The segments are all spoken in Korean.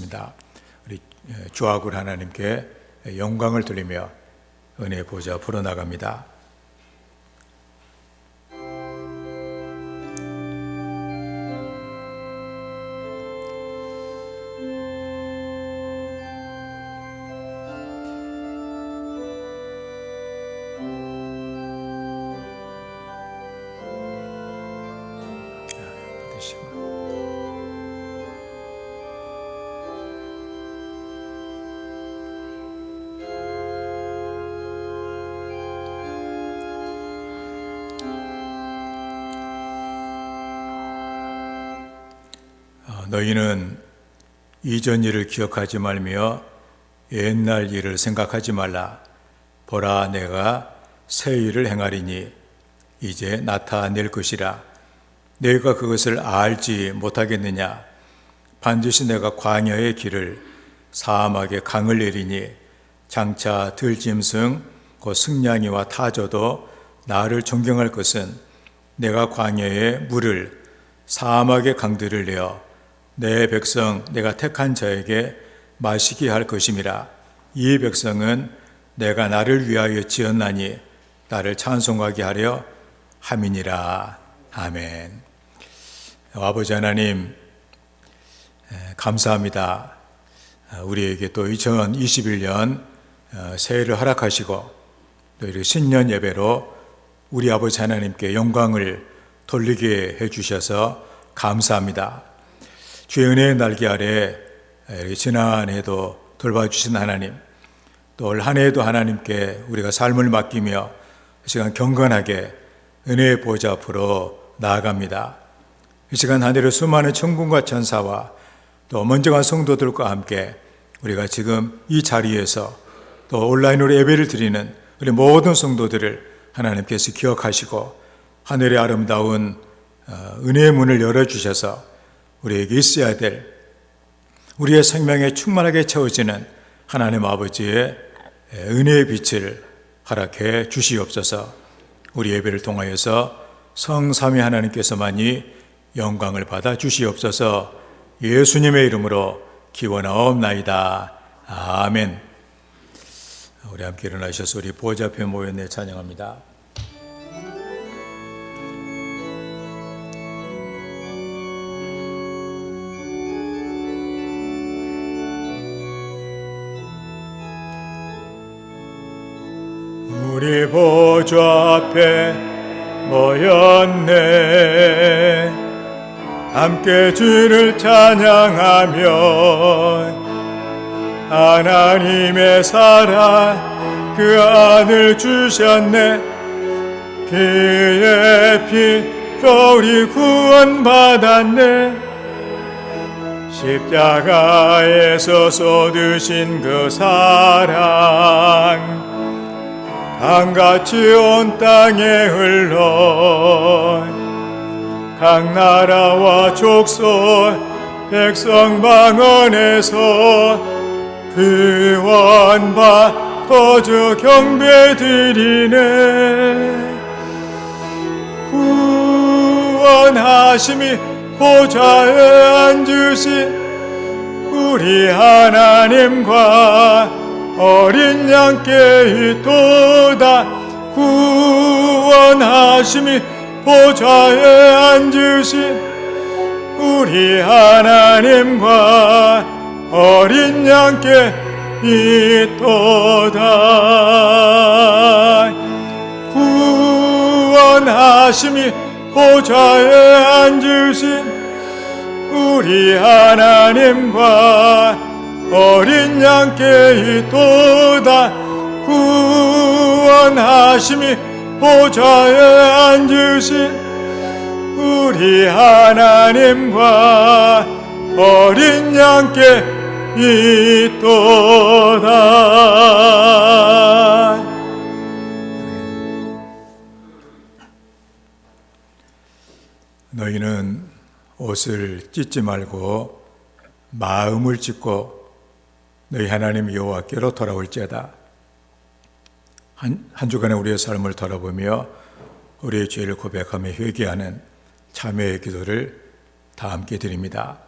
하겠습니다. 우리 주하고 하나님께 영광을 돌리며 은혜의 보좌 풀어나갑니다. 너희는 이전 일을 기억하지 말며 옛날 일을 생각하지 말라. 보라, 내가 새 일을 행하리니 이제 나타낼 것이라. 내가 그것을 알지 못하겠느냐? 반드시 내가 광야의 길을 사막의 강을 내리니 장차 들짐승 곧 승냥이와 타조도 나를 존경할 것은 내가 광야의 물을 사막의 강들을 내어 내 백성 내가 택한 자에게 마시게 할 것임이라. 이 백성은 내가 나를 위하여 지었나니 나를 찬송하게 하려 함이니라. 아멘. 아버지 하나님, 감사합니다. 우리에게 또 2021년 새해를 허락하시고 또 이렇게 신년 예배로 우리 아버지 하나님께 영광을 돌리게 해주셔서 감사합니다. 주의 은혜의 날개 아래 지난해도 돌봐주신 하나님, 또 올 한 해에도 하나님께 우리가 삶을 맡기며 이 시간 경건하게 은혜의 보좌 앞으로 나아갑니다. 이 시간 하늘의 수많은 천군과 천사와 또 먼저간 성도들과 함께 우리가 지금 이 자리에서 또 온라인으로 예배를 드리는 우리 모든 성도들을 하나님께서 기억하시고 하늘의 아름다운 은혜의 문을 열어주셔서 우리에게 있어야 될 우리의 생명에 충만하게 채워지는 하나님 아버지의 은혜의 빛을 허락해 주시옵소서. 우리 예배를 통하여서 성삼위 하나님께서만이 영광을 받아 주시옵소서. 예수님의 이름으로 기원하옵나이다. 아멘. 우리 함께 일어나셔서 우리 보좌 앞에 모였네 찬양합니다. 우리 보좌 앞에 모였네. 함께 주를 찬양하며 하나님의 사랑 그 안을 주셨네. 그의 피로 우리 구원받았네. 십자가에서 쏟으신 그 사랑 강같이 온 땅에 흘러 각 나라와 족속 백성 방언에서 구원받아 주 경배드리네. 구원하심이 보좌에 앉으신 우리 하나님과 어린 양께 있도다. 구원하심이 보좌에 앉으신 우리 하나님과 어린 양께 있도다. 구원하심이 보좌에 앉으신 우리 하나님과 어린 양께 있도다. 구원하심이 보좌에 앉으신 우리 하나님과 어린 양께 있도다. 너희는 옷을 찢지 말고 마음을 찢고 너희 하나님 여호와께로 돌아올지어다. 한 주간의 우리의 삶을 돌아보며 우리의 죄를 고백하며 회개하는 참회의 기도를 다 함께 드립니다.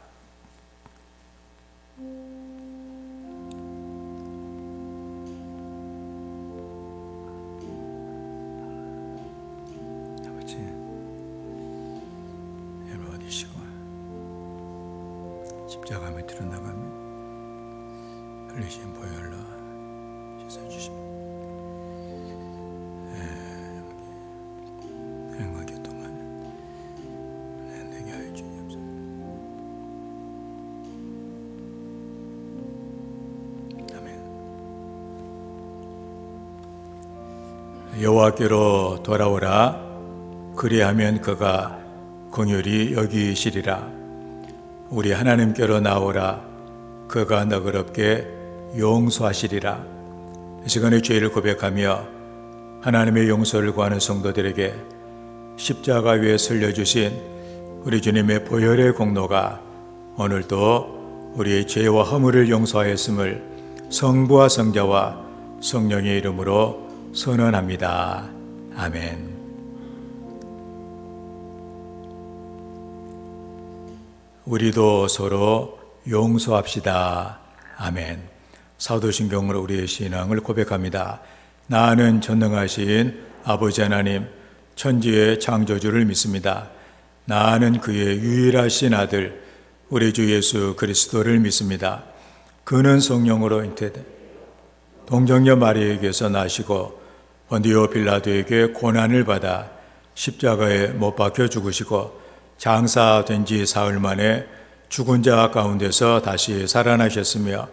나가면 흘리신 보혈로 씻어주십니다. 행과 교통하는 내게 하여 주옵소서. 아멘. 여호와께로 돌아오라. 그리하면 그가 긍휼히 여기시리라. 우리 하나님께로 나오라. 그가 너그럽게 용서하시리라. 이 시간에 죄를 고백하며 하나님의 용서를 구하는 성도들에게 십자가 위에 설려주신 우리 주님의 보혈의 공로가 오늘도 우리의 죄와 허물을 용서하였음을 성부와 성자와 성령의 이름으로 선언합니다. 아멘. 우리도 서로 용서합시다. 아멘. 사도신경으로 우리의 신앙을 고백합니다. 나는 전능하신 아버지 하나님, 천지의 창조주를 믿습니다. 나는 그의 유일하신 아들, 우리 주 예수 그리스도를 믿습니다. 그는 성령으로 잉태돼 동정녀 마리아에게서 나시고 본디오 빌라도에게 고난을 받아 십자가에 못 박혀 죽으시고 장사된 지 사흘 만에 죽은 자 가운데서 다시 살아나셨으며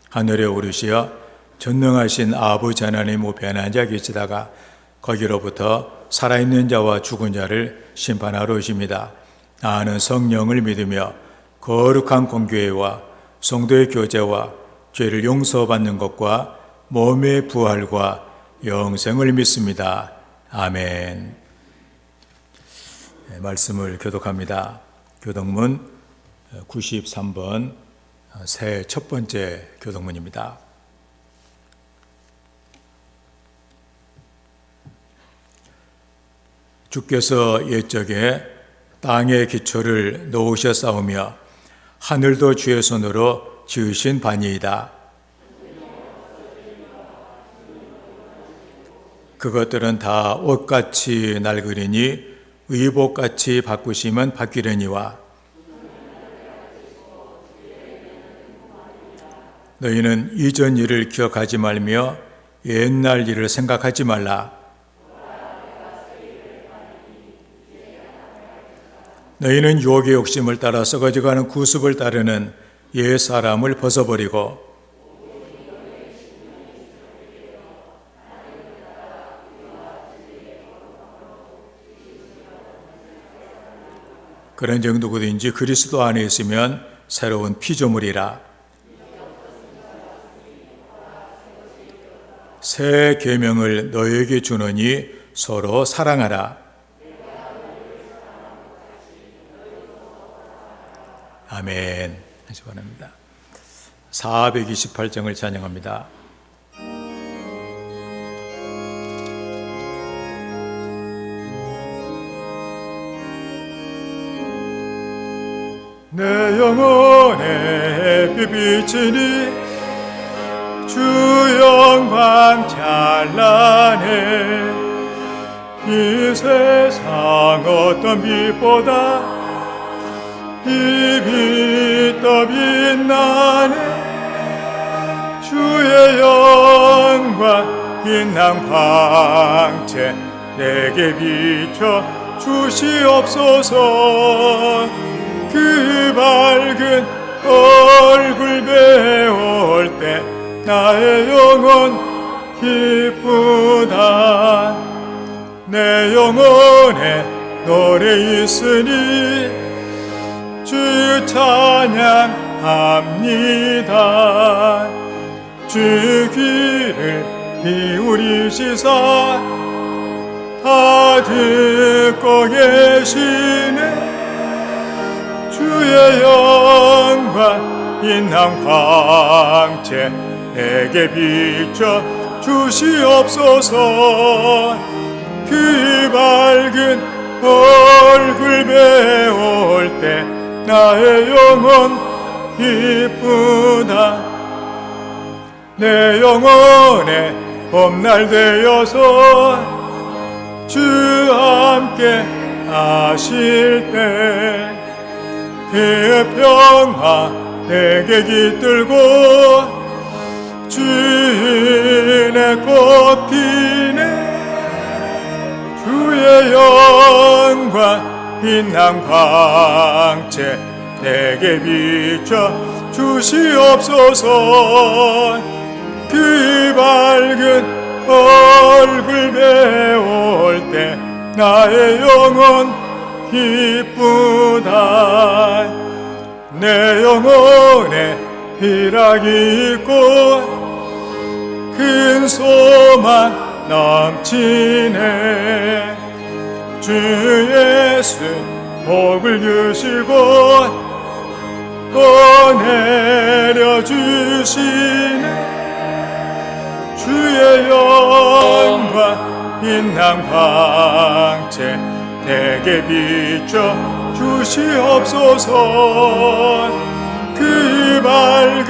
하늘에 오르시어 전능하신 아버지 하나님 우편한 자 계시다가 거기로부터 살아있는 자와 죽은 자를 심판하러 오십니다. 나는 성령을 믿으며 거룩한 공교회와 성도의 교제와 죄를 용서받는 것과 몸의 부활과 영생을 믿습니다. 아멘. 말씀을 교독합니다. 교독문 93번 새 첫 번째 교독문입니다. 주께서 옛적에 땅의 기초를 놓으셨사오며 하늘도 주의 손으로 지으신 바니이다. 그것들은 다 옷같이 낡으리니 의복같이 바꾸시면 바뀌려니와 너희는 이전 일을 기억하지 말며 옛날 일을 생각하지 말라. 너희는 유혹의 욕심을 따라 썩어져가는 구습을 따르는 옛 사람을 벗어버리고 그런즉 누구든지 그리스도 안에 있으면 새로운 피조물이라. 새 계명을 너희에게 주노니 서로 사랑하라. 아멘. 하시 바랍니다. 428장을 찬양합니다. 내 영혼에 비비치니 주 영광 찬란해. 이 세상 어떤 빛보다 이 빛 더 빛나네. 주의 영광 빛난 광채 내게 비춰 주시옵소서. 그 밝은 얼굴 배울 때 나의 영혼 기쁘다. 내 영혼에 노래 있으니 주 찬양합니다. 주 귀를 기울이시사 다 듣고 계시네. 주의 영광 빛난 광채 내게 비춰 주시옵소서. 그 밝은 얼굴 배울 때 나의 영혼 기쁘다. 내 영혼에 봄날 되어서 주 함께 하실 때 그 평화 내게 깃들고 주인의 꽃피네 주의 영광 빛난 광채 내게 비춰 주시옵소서. 그 밝은 얼굴 배울 때 나의 영혼 기쁘다. 내 영혼에 희락이 있고 큰 소망 넘치네. 주 예수 복을 주시고 또 내려주시네. 주의 영광 빛난 광채 내게 비춰 주시옵소서. 그 밝은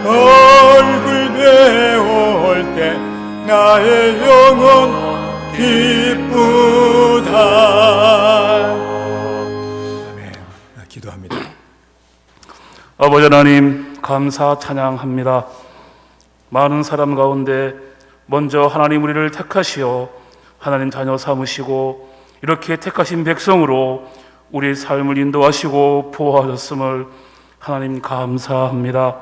얼굴 배울 때 나의 영혼 기쁘다. 아멘. 기도합니다. 아버지 하나님, 감사 찬양합니다. 많은 사람 가운데 먼저 하나님 우리를 택하시어 하나님 자녀 삼으시고 이렇게 택하신 백성으로 우리의 삶을 인도하시고 보호하셨음을 하나님 감사합니다.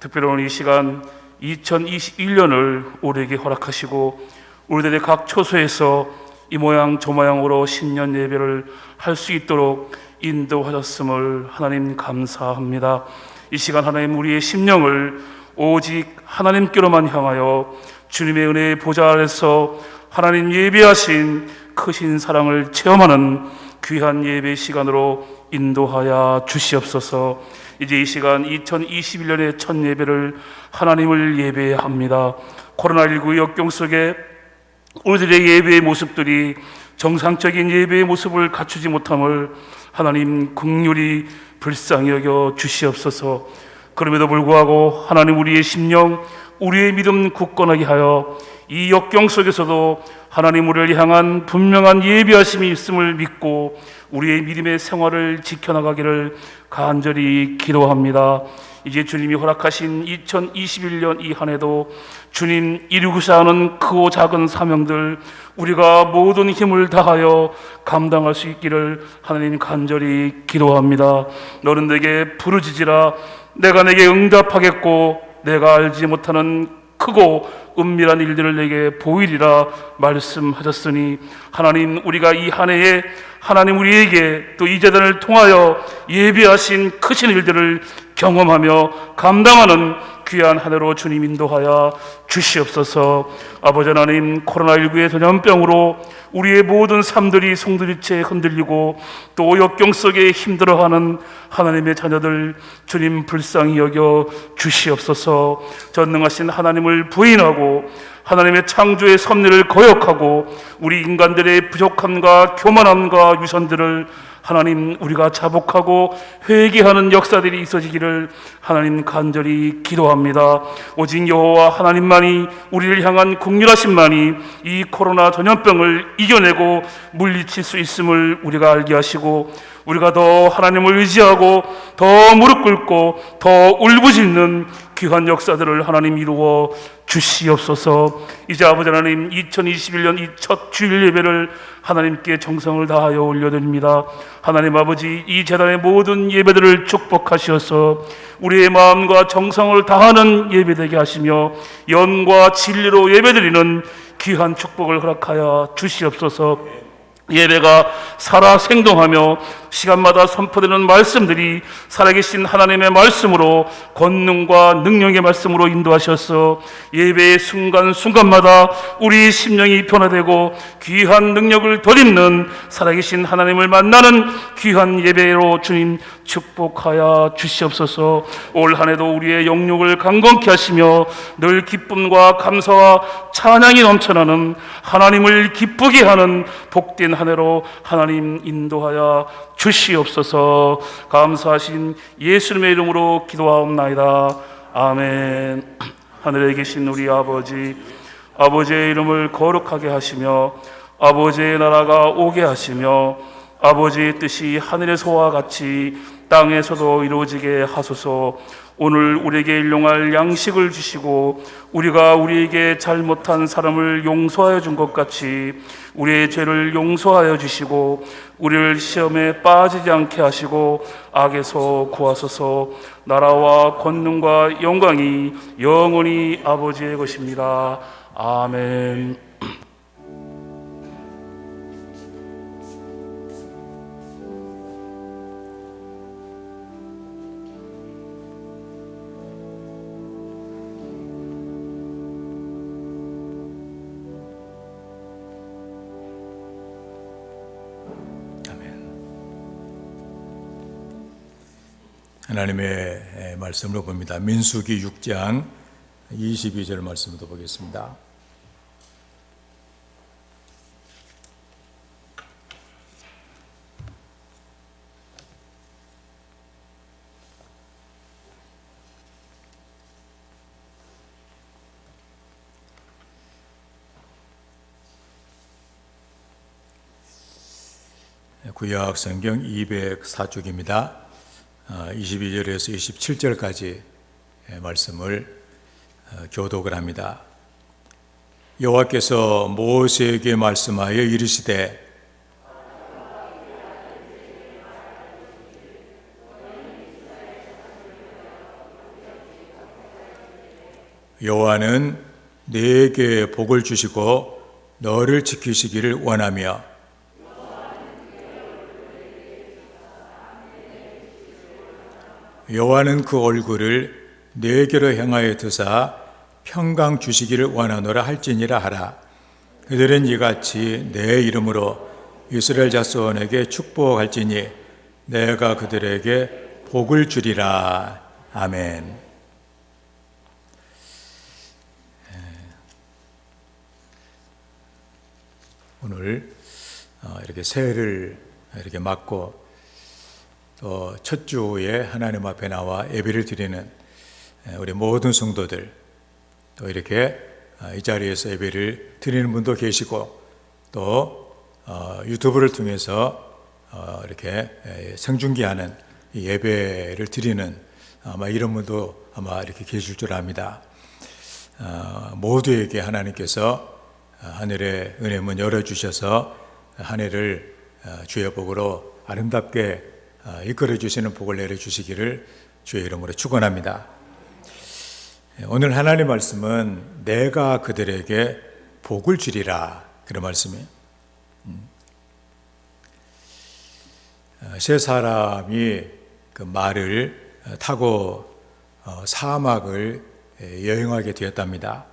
특별히 오늘 이 시간 2021년을 우리에게 허락하시고 우리들의 각 처소에서 이 모양 저 모양으로 신년 예배를 할 수 있도록 인도하셨음을 하나님 감사합니다. 이 시간 하나님 우리의 심령을 오직 하나님께로만 향하여 주님의 은혜의 보좌 아래서 하나님 예배하신 크신 사랑을 체험하는 귀한 예배 시간으로 인도하여 주시옵소서. 이제 이 시간 2021년의 첫 예배를 하나님을 예배합니다. 코로나19 역경 속에 우리들의 예배의 모습들이 정상적인 예배의 모습을 갖추지 못함을 하나님 긍휼히 불쌍히 여겨 주시옵소서. 그럼에도 불구하고 하나님 우리의 심령, 우리의 믿음 굳건하게 하여 이 역경 속에서도 하나님 우리를 향한 분명한 예비하심이 있음을 믿고 우리의 믿음의 생활을 지켜나가기를 간절히 기도합니다. 이제 주님이 허락하신 2021년 이 한 해도 주님 이루고자 하는 크고 작은 사명들 우리가 모든 힘을 다하여 감당할 수 있기를 하나님 간절히 기도합니다. 너는 내게 부르짖으라 내가 내게 응답하겠고 내가 알지 못하는 크고 은밀한 일들을 내게 보이리라 말씀하셨으니 하나님 우리가 이 한 해에 하나님 우리에게 또 이 재단을 통하여 예비하신 크신 일들을 경험하며 감당하는 귀한 한 해로 주님 인도하여 주시옵소서. 아버지 하나님 코로나19의 전염병으로 우리의 모든 삶들이 송두리째 흔들리고 또 역경 속에 힘들어하는 하나님의 자녀들 주님 불쌍히 여겨 주시옵소서. 전능하신 하나님을 부인하고 하나님의 창조의 섭리를 거역하고 우리 인간들의 부족함과 교만함과 유선들을 하나님 우리가 자복하고 회개하는 역사들이 있어지기를 하나님 간절히 기도합니다. 오직 여호와 하나님만이 우리를 향한 긍휼하심만이 이 코로나 전염병을 이겨내고 물리칠 수 있음을 우리가 알게 하시고 우리가 더 하나님을 의지하고 더 무릎 꿇고 더 울부짖는 귀한 역사들을 하나님 이루어 주시옵소서. 이제 아버지 하나님 2021년 이 첫 주일 예배를 하나님께 정성을 다하여 올려드립니다. 하나님 아버지 이 재단의 모든 예배들을 축복하시어서 우리의 마음과 정성을 다하는 예배되게 하시며 연과 진리로 예배드리는 귀한 축복을 허락하여 주시옵소서. 예배가 살아 생동하며 시간마다 선포되는 말씀들이 살아계신 하나님의 말씀으로 권능과 능력의 말씀으로 인도하셔서 예배의 순간순간마다 우리 심령이 변화되고 귀한 능력을 덧입는 살아계신 하나님을 만나는 귀한 예배로 주님 축복하여 주시옵소서. 올 한 해도 우리의 영육을 강건케 하시며 늘 기쁨과 감사와 찬양이 넘쳐나는 하나님을 기쁘게 하는 복된 한 해로 하나님 인도하여 주시옵소서. 감사하신 예수님의 이름으로 기도하옵나이다. 아멘. 하늘에 계신 우리 아버지, 아버지의 이름을 거룩하게 하시며 아버지의 나라가 오게 하시며 아버지의 뜻이 하늘에서와 같이 땅에서도 이루어지게 하소서. 오늘 우리에게 일용할 양식을 주시고 우리가 우리에게 잘못한 사람을 용서하여 준 것 같이 우리의 죄를 용서하여 주시고 우리를 시험에 빠지지 않게 하시고 악에서 구하소서. 나라와 권능과 영광이 영원히 아버지의 것입니다. 아멘. 하나님의 말씀으로 봅니다. 민수기 6장 22절 말씀도 보겠습니다. 구약 성경 204쪽입니다. 22절에서 27절까지 말씀을 교독을 합니다. 여호와께서 모세에게 말씀하여 이르시되 여호와는 네게 복을 주시고 너를 지키시기를 원하며 여호와는 그 얼굴을 네게로 향하여 드사 평강 주시기를 원하노라 할지니라 하라. 그들은 이같이 내 이름으로 이스라엘 자손에게 축복할지니 내가 그들에게 복을 주리라. 아멘. 오늘 이렇게 새해를 이렇게 맞고 또 첫 주에 하나님 앞에 나와 예배를 드리는 우리 모든 성도들, 또 이렇게 이 자리에서 예배를 드리는 분도 계시고 또 유튜브를 통해서 이렇게 생중계하는 예배를 드리는 아마 이런 분도 아마 이렇게 계실 줄 압니다. 모두에게 하나님께서 하늘의 은혜 문 열어주셔서 한 해를 주의 복으로 아름답게 이끌어 주시는 복을 내려주시기를 주의 이름으로 축원합니다. 오늘 하나님 말씀은 내가 그들에게 복을 주리라, 그런 말씀이에요. 세 사람이 그 말을 타고 사막을 여행하게 되었답니다.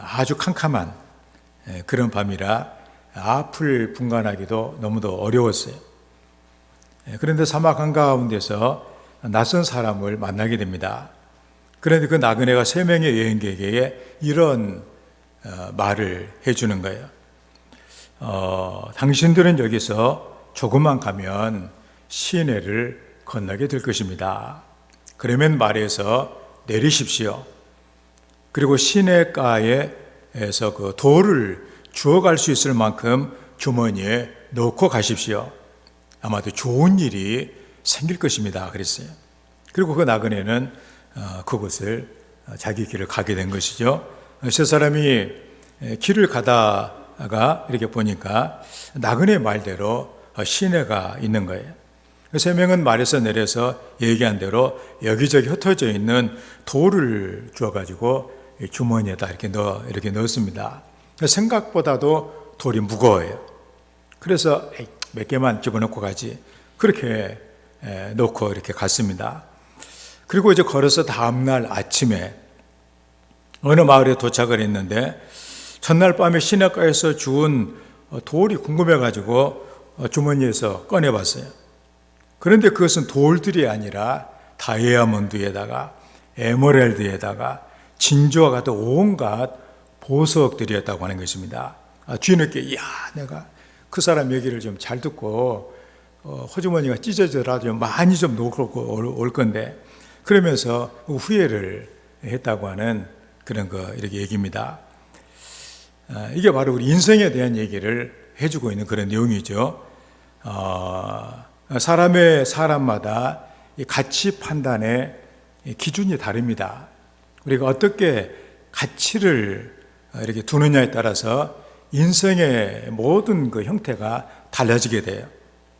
아주 캄캄한 그런 밤이라 앞을 분간하기도 너무도 어려웠어요. 그런데 사막 한가운데서 낯선 사람을 만나게 됩니다. 그런데 그 나그네가 세 명의 여행객에게 이런 말을 해주는 거예요. 당신들은 여기서 조금만 가면 시내를 건너게 될 것입니다. 그러면 말에서 내리십시오. 그리고 시내가에서 그 돌을 주워갈 수 있을 만큼 주머니에 넣고 가십시오. 아마도 좋은 일이 생길 것입니다. 그랬어요. 그리고 그 나그네는 그곳을 자기 길을 가게 된 것이죠. 세 사람이 길을 가다가 이렇게 보니까 나그네 말대로 시내가 있는 거예요. 세 명은 말에서 내려서 얘기한 대로 여기저기 흩어져 있는 돌을 주워가지고 주머니에다 이렇게 넣었습니다. 생각보다도 돌이 무거워요. 그래서 몇 개만 집어넣고 가지, 그렇게 놓고 이렇게 갔습니다. 그리고 이제 걸어서 다음날 아침에 어느 마을에 도착을 했는데 전날 밤에 시내가에서 주운 돌이 궁금해가지고 주머니에서 꺼내봤어요. 그런데 그것은 돌들이 아니라 다이아몬드에다가 에메랄드에다가 진주와 같은 온갖 보석들이었다고 하는 것입니다. 뒤늦게 이야, 내가 그 사람 얘기를 좀 잘 듣고 호주머니가 찢어져라도 많이 좀 놓고 올 건데, 그러면서 후회를 했다고 하는 그런 거 이렇게 얘기입니다. 이게 바로 우리 인생에 대한 얘기를 해주고 있는 그런 내용이죠. 사람마다 이 가치 판단의 기준이 다릅니다. 우리가 어떻게 가치를 이렇게 두느냐에 따라서 인생의 모든 그 형태가 달라지게 돼요.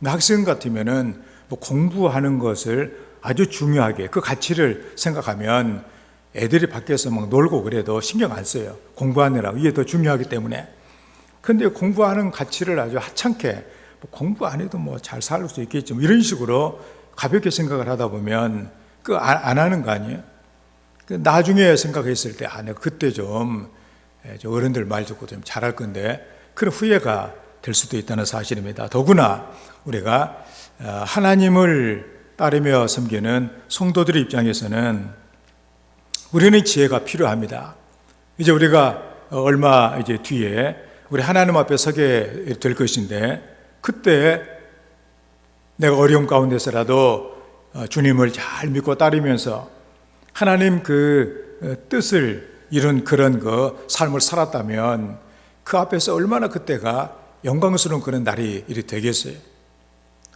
학생 같으면은 뭐 공부하는 것을 아주 중요하게 그 가치를 생각하면 애들이 밖에서 막 놀고 그래도 신경 안 써요. 공부하느라고 이게 더 중요하기 때문에. 근데 공부하는 가치를 아주 하찮게 뭐 공부 안 해도 뭐 잘 살 수 있겠지 뭐 이런 식으로 가볍게 생각을 하다 보면 그 안 하는 거 아니에요? 나중에 생각했을 때 내가 그때 좀 어른들 말 듣고 좀 잘할 건데 그런 후회가 될 수도 있다는 사실입니다. 더구나 우리가 하나님을 따르며 섬기는 성도들의 입장에서는 우리는 지혜가 필요합니다. 이제 우리가 얼마 이제 뒤에 우리 하나님 앞에 서게 될 것인데 그때 내가 어려움 가운데서라도 주님을 잘 믿고 따르면서 하나님 그 뜻을 이룬 그런 그 삶을 살았다면 그 앞에서 얼마나 그때가 영광스러운 그런 날이 되겠어요.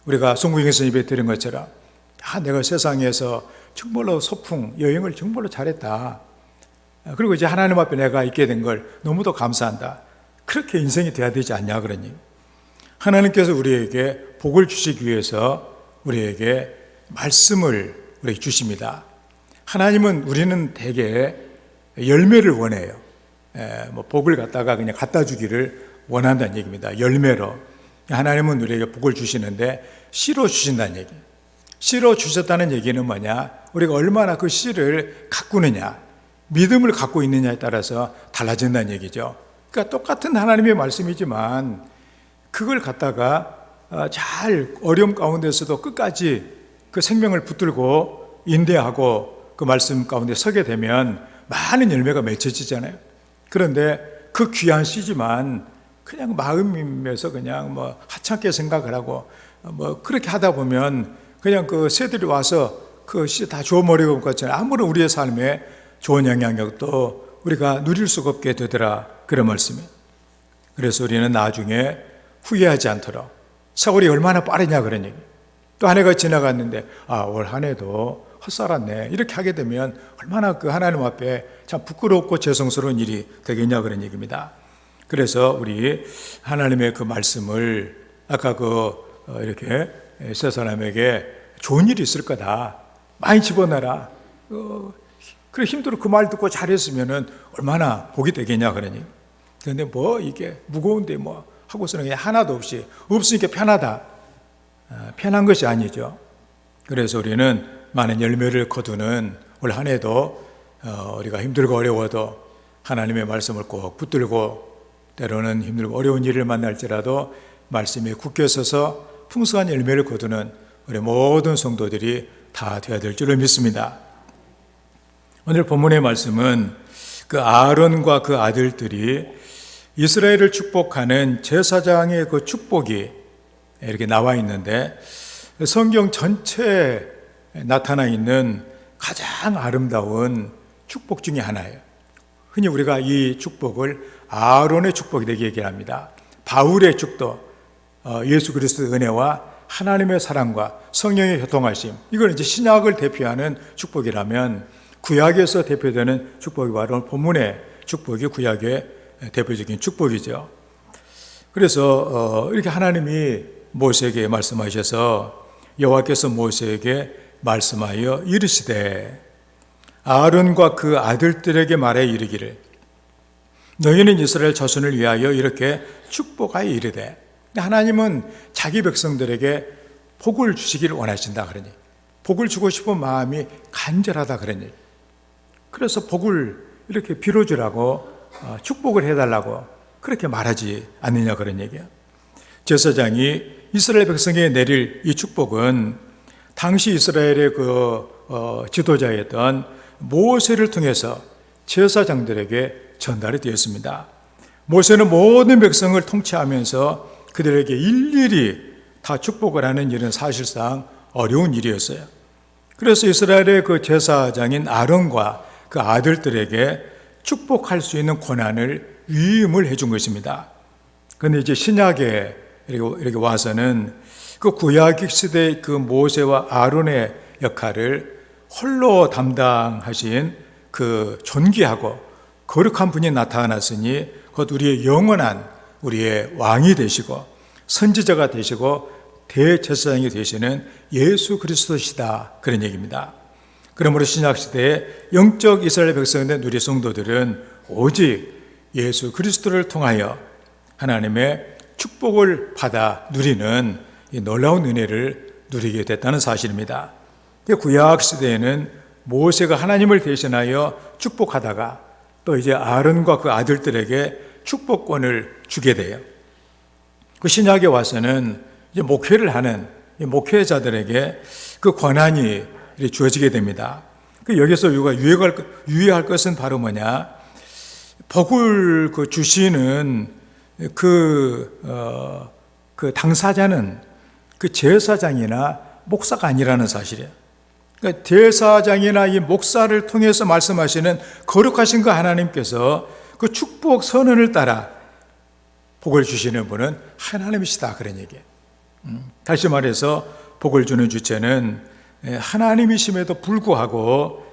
우리가 성경에서 예배 드린 것처럼 내가 세상에서 정말로 소풍 여행을 정말로 잘했다. 그리고 이제 하나님 앞에 내가 있게 된 걸 너무도 감사한다. 그렇게 인생이 돼야 되지 않냐 그러니 하나님께서 우리에게 복을 주시기 위해서 우리에게 말씀을 우리에게 주십니다. 하나님은 우리는 대개 열매를 원해요. 뭐 복을 갖다가 그냥 갖다 주기를 원한다는 얘기입니다. 열매로 하나님은 우리에게 복을 주시는데 씨로 주신다는 얘기. 씨로 주셨다는 얘기는 뭐냐? 우리가 얼마나 그 씨를 가꾸느냐, 믿음을 갖고 있느냐에 따라서 달라진다는 얘기죠. 그러니까 똑같은 하나님의 말씀이지만 그걸 갖다가 잘 어려움 가운데서도 끝까지 그 생명을 붙들고 인내하고 그 말씀 가운데 서게 되면 많은 열매가 맺혀지잖아요. 그런데 그 귀한 씨지만 그냥 마음에서 그냥 뭐 하찮게 생각을 하고 뭐 그렇게 하다 보면 그냥 그 새들이 와서 그 씨 다 주워버리고 올 것처럼 아무런 우리의 삶에 좋은 영향력도 우리가 누릴 수가 없게 되더라. 그런 말씀이에요. 그래서 우리는 나중에 후회하지 않도록 세월이 얼마나 빠르냐 그런 얘기. 또 한 해가 지나갔는데 올 한 해도 헛살았네 이렇게 하게 되면 얼마나 그 하나님 앞에 참 부끄럽고 죄송스러운 일이 되겠냐 그런 얘기입니다. 그래서 우리 하나님의 그 말씀을 아까 이렇게 세 사람에게 좋은 일이 있을 거다 많이 집어넣어라 그래 힘들어 그 말 듣고 잘했으면은 얼마나 복이 되겠냐 그러니. 그런데 뭐 이게 무거운데 뭐 하고서는 그냥 하나도 없으니까 편하다. 편한 것이 아니죠. 그래서 우리는 많은 열매를 거두는 올 한 해도 우리가 힘들고 어려워도 하나님의 말씀을 꼭 붙들고 때로는 힘들고 어려운 일을 만날지라도 말씀에 굳게 서서 풍성한 열매를 거두는 우리 모든 성도들이 다 되어야 될 줄을 믿습니다. 오늘 본문의 말씀은 그 아론과 그 아들들이 이스라엘을 축복하는 제사장의 그 축복이 이렇게 나와 있는데 성경 전체에 나타나 있는 가장 아름다운 축복 중에 하나예요. 흔히 우리가 이 축복을 아론의 축복이라고 얘기합니다. 바울의 축복, 예수 그리스도의 은혜와 하나님의 사랑과 성령의 교통하심, 이건 이제 신약을 대표하는 축복이라면 구약에서 대표되는 축복이 바로 본문의 축복이 구약의 대표적인 축복이죠. 그래서 이렇게 하나님이 모세에게 말씀하셔서 여호와께서 모세에게 말씀하여 이르시되 아론과 그 아들들에게 말해 이르기를 너희는 이스라엘 자손을 위하여 이렇게 축복하여 이르되. 하나님은 자기 백성들에게 복을 주시기를 원하신다 그러니 복을 주고 싶은 마음이 간절하다 그러니 그래서 복을 이렇게 빌어주라고 축복을 해달라고 그렇게 말하지 않느냐 그런 얘기예요. 제사장이 이스라엘 백성에 내릴 이 축복은 당시 이스라엘의 지도자였던 모세를 통해서 제사장들에게 전달이 되었습니다. 모세는 모든 백성을 통치하면서 그들에게 일일이 다 축복을 하는 일은 사실상 어려운 일이었어요. 그래서 이스라엘의 그 제사장인 아론과 그 아들들에게 축복할 수 있는 권한을 위임을 해준 것입니다. 그런데 이제 신약에 이렇게 와서는 그 구약 시대의 그 모세와 아론의 역할을 홀로 담당하신 그 존귀하고 거룩한 분이 나타났으니 곧 우리의 영원한 우리의 왕이 되시고 선지자가 되시고 대제사장이 되시는 예수 그리스도시다, 그런 얘기입니다. 그러므로 신약시대에 영적 이스라엘 백성된 우리 성도들은 오직 예수 그리스도를 통하여 하나님의 축복을 받아 누리는 이 놀라운 은혜를 누리게 됐다는 사실입니다. 구약 시대에는 모세가 하나님을 대신하여 축복하다가 또 이제 아론과 그 아들들에게 축복권을 주게 돼요. 그 신약에 와서는 이제 목회를 하는 이 목회자들에게 그 권한이 주어지게 됩니다. 여기서 우리가 유의할 것은 바로 뭐냐? 복을 주시는 그 당사자는 그 제사장이나 목사가 아니라는 사실이에요. 그러니까 제사장이나 이 목사를 통해서 말씀하시는 거룩하신 그 하나님께서 그 축복 선언을 따라 복을 주시는 분은 하나님이시다, 그런 얘기예요. 다시 말해서 복을 주는 주체는 하나님이심에도 불구하고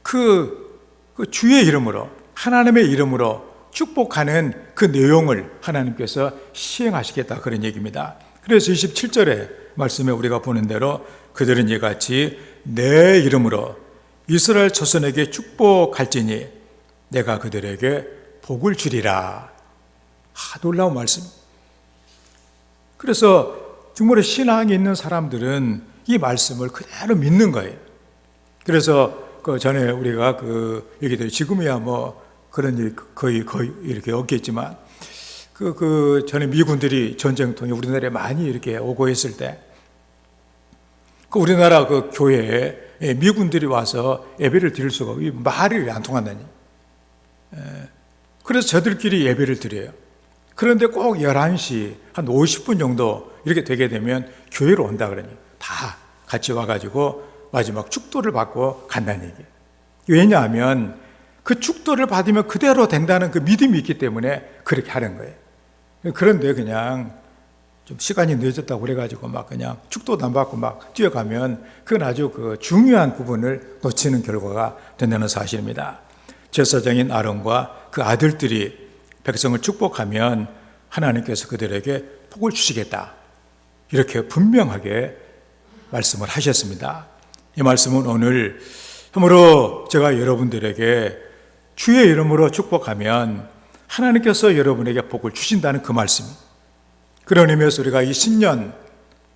그 주의 이름으로, 하나님의 이름으로 축복하는 그 내용을 하나님께서 시행하시겠다, 그런 얘기입니다. 그래서 27절의 말씀에 우리가 보는 대로 그들은 이같이 내 이름으로 이스라엘 자손에게 축복할지니 내가 그들에게 복을 주리라. 놀라운 말씀. 그래서 정말 신앙이 있는 사람들은 이 말씀을 그대로 믿는 거예요. 그래서 그 전에 우리가 얘기들 지금이야 뭐 그런 일 거의 이렇게 없겠지만 전에 미군들이 전쟁통에 우리나라에 많이 이렇게 오고 했을 때 그 우리나라 그 교회에 미군들이 와서 예배를 드릴 수가 없고 말이 안 통한다니. 그래서 저들끼리 예배를 드려요. 그런데 꼭 11시 한 50분 정도 이렇게 되게 되면 교회로 온다 그러니 다 같이 와가지고 마지막 축도를 받고 간다는 얘기예요. 왜냐하면 그 축도를 받으면 그대로 된다는 그 믿음이 있기 때문에 그렇게 하는 거예요. 그런데 그냥 좀 시간이 늦었다고 그래가지고 막 그냥 축도도 안 받고 막 뛰어가면 그건 아주 그 중요한 부분을 놓치는 결과가 된다는 사실입니다. 제사장인 아론과 그 아들들이 백성을 축복하면 하나님께서 그들에게 복을 주시겠다, 이렇게 분명하게 말씀을 하셨습니다. 이 말씀은 오늘 참으로 제가 여러분들에게 주의 이름으로 축복하면 하나님께서 여러분에게 복을 주신다는 그 말씀. 그런 의미에서 우리가 이 신년,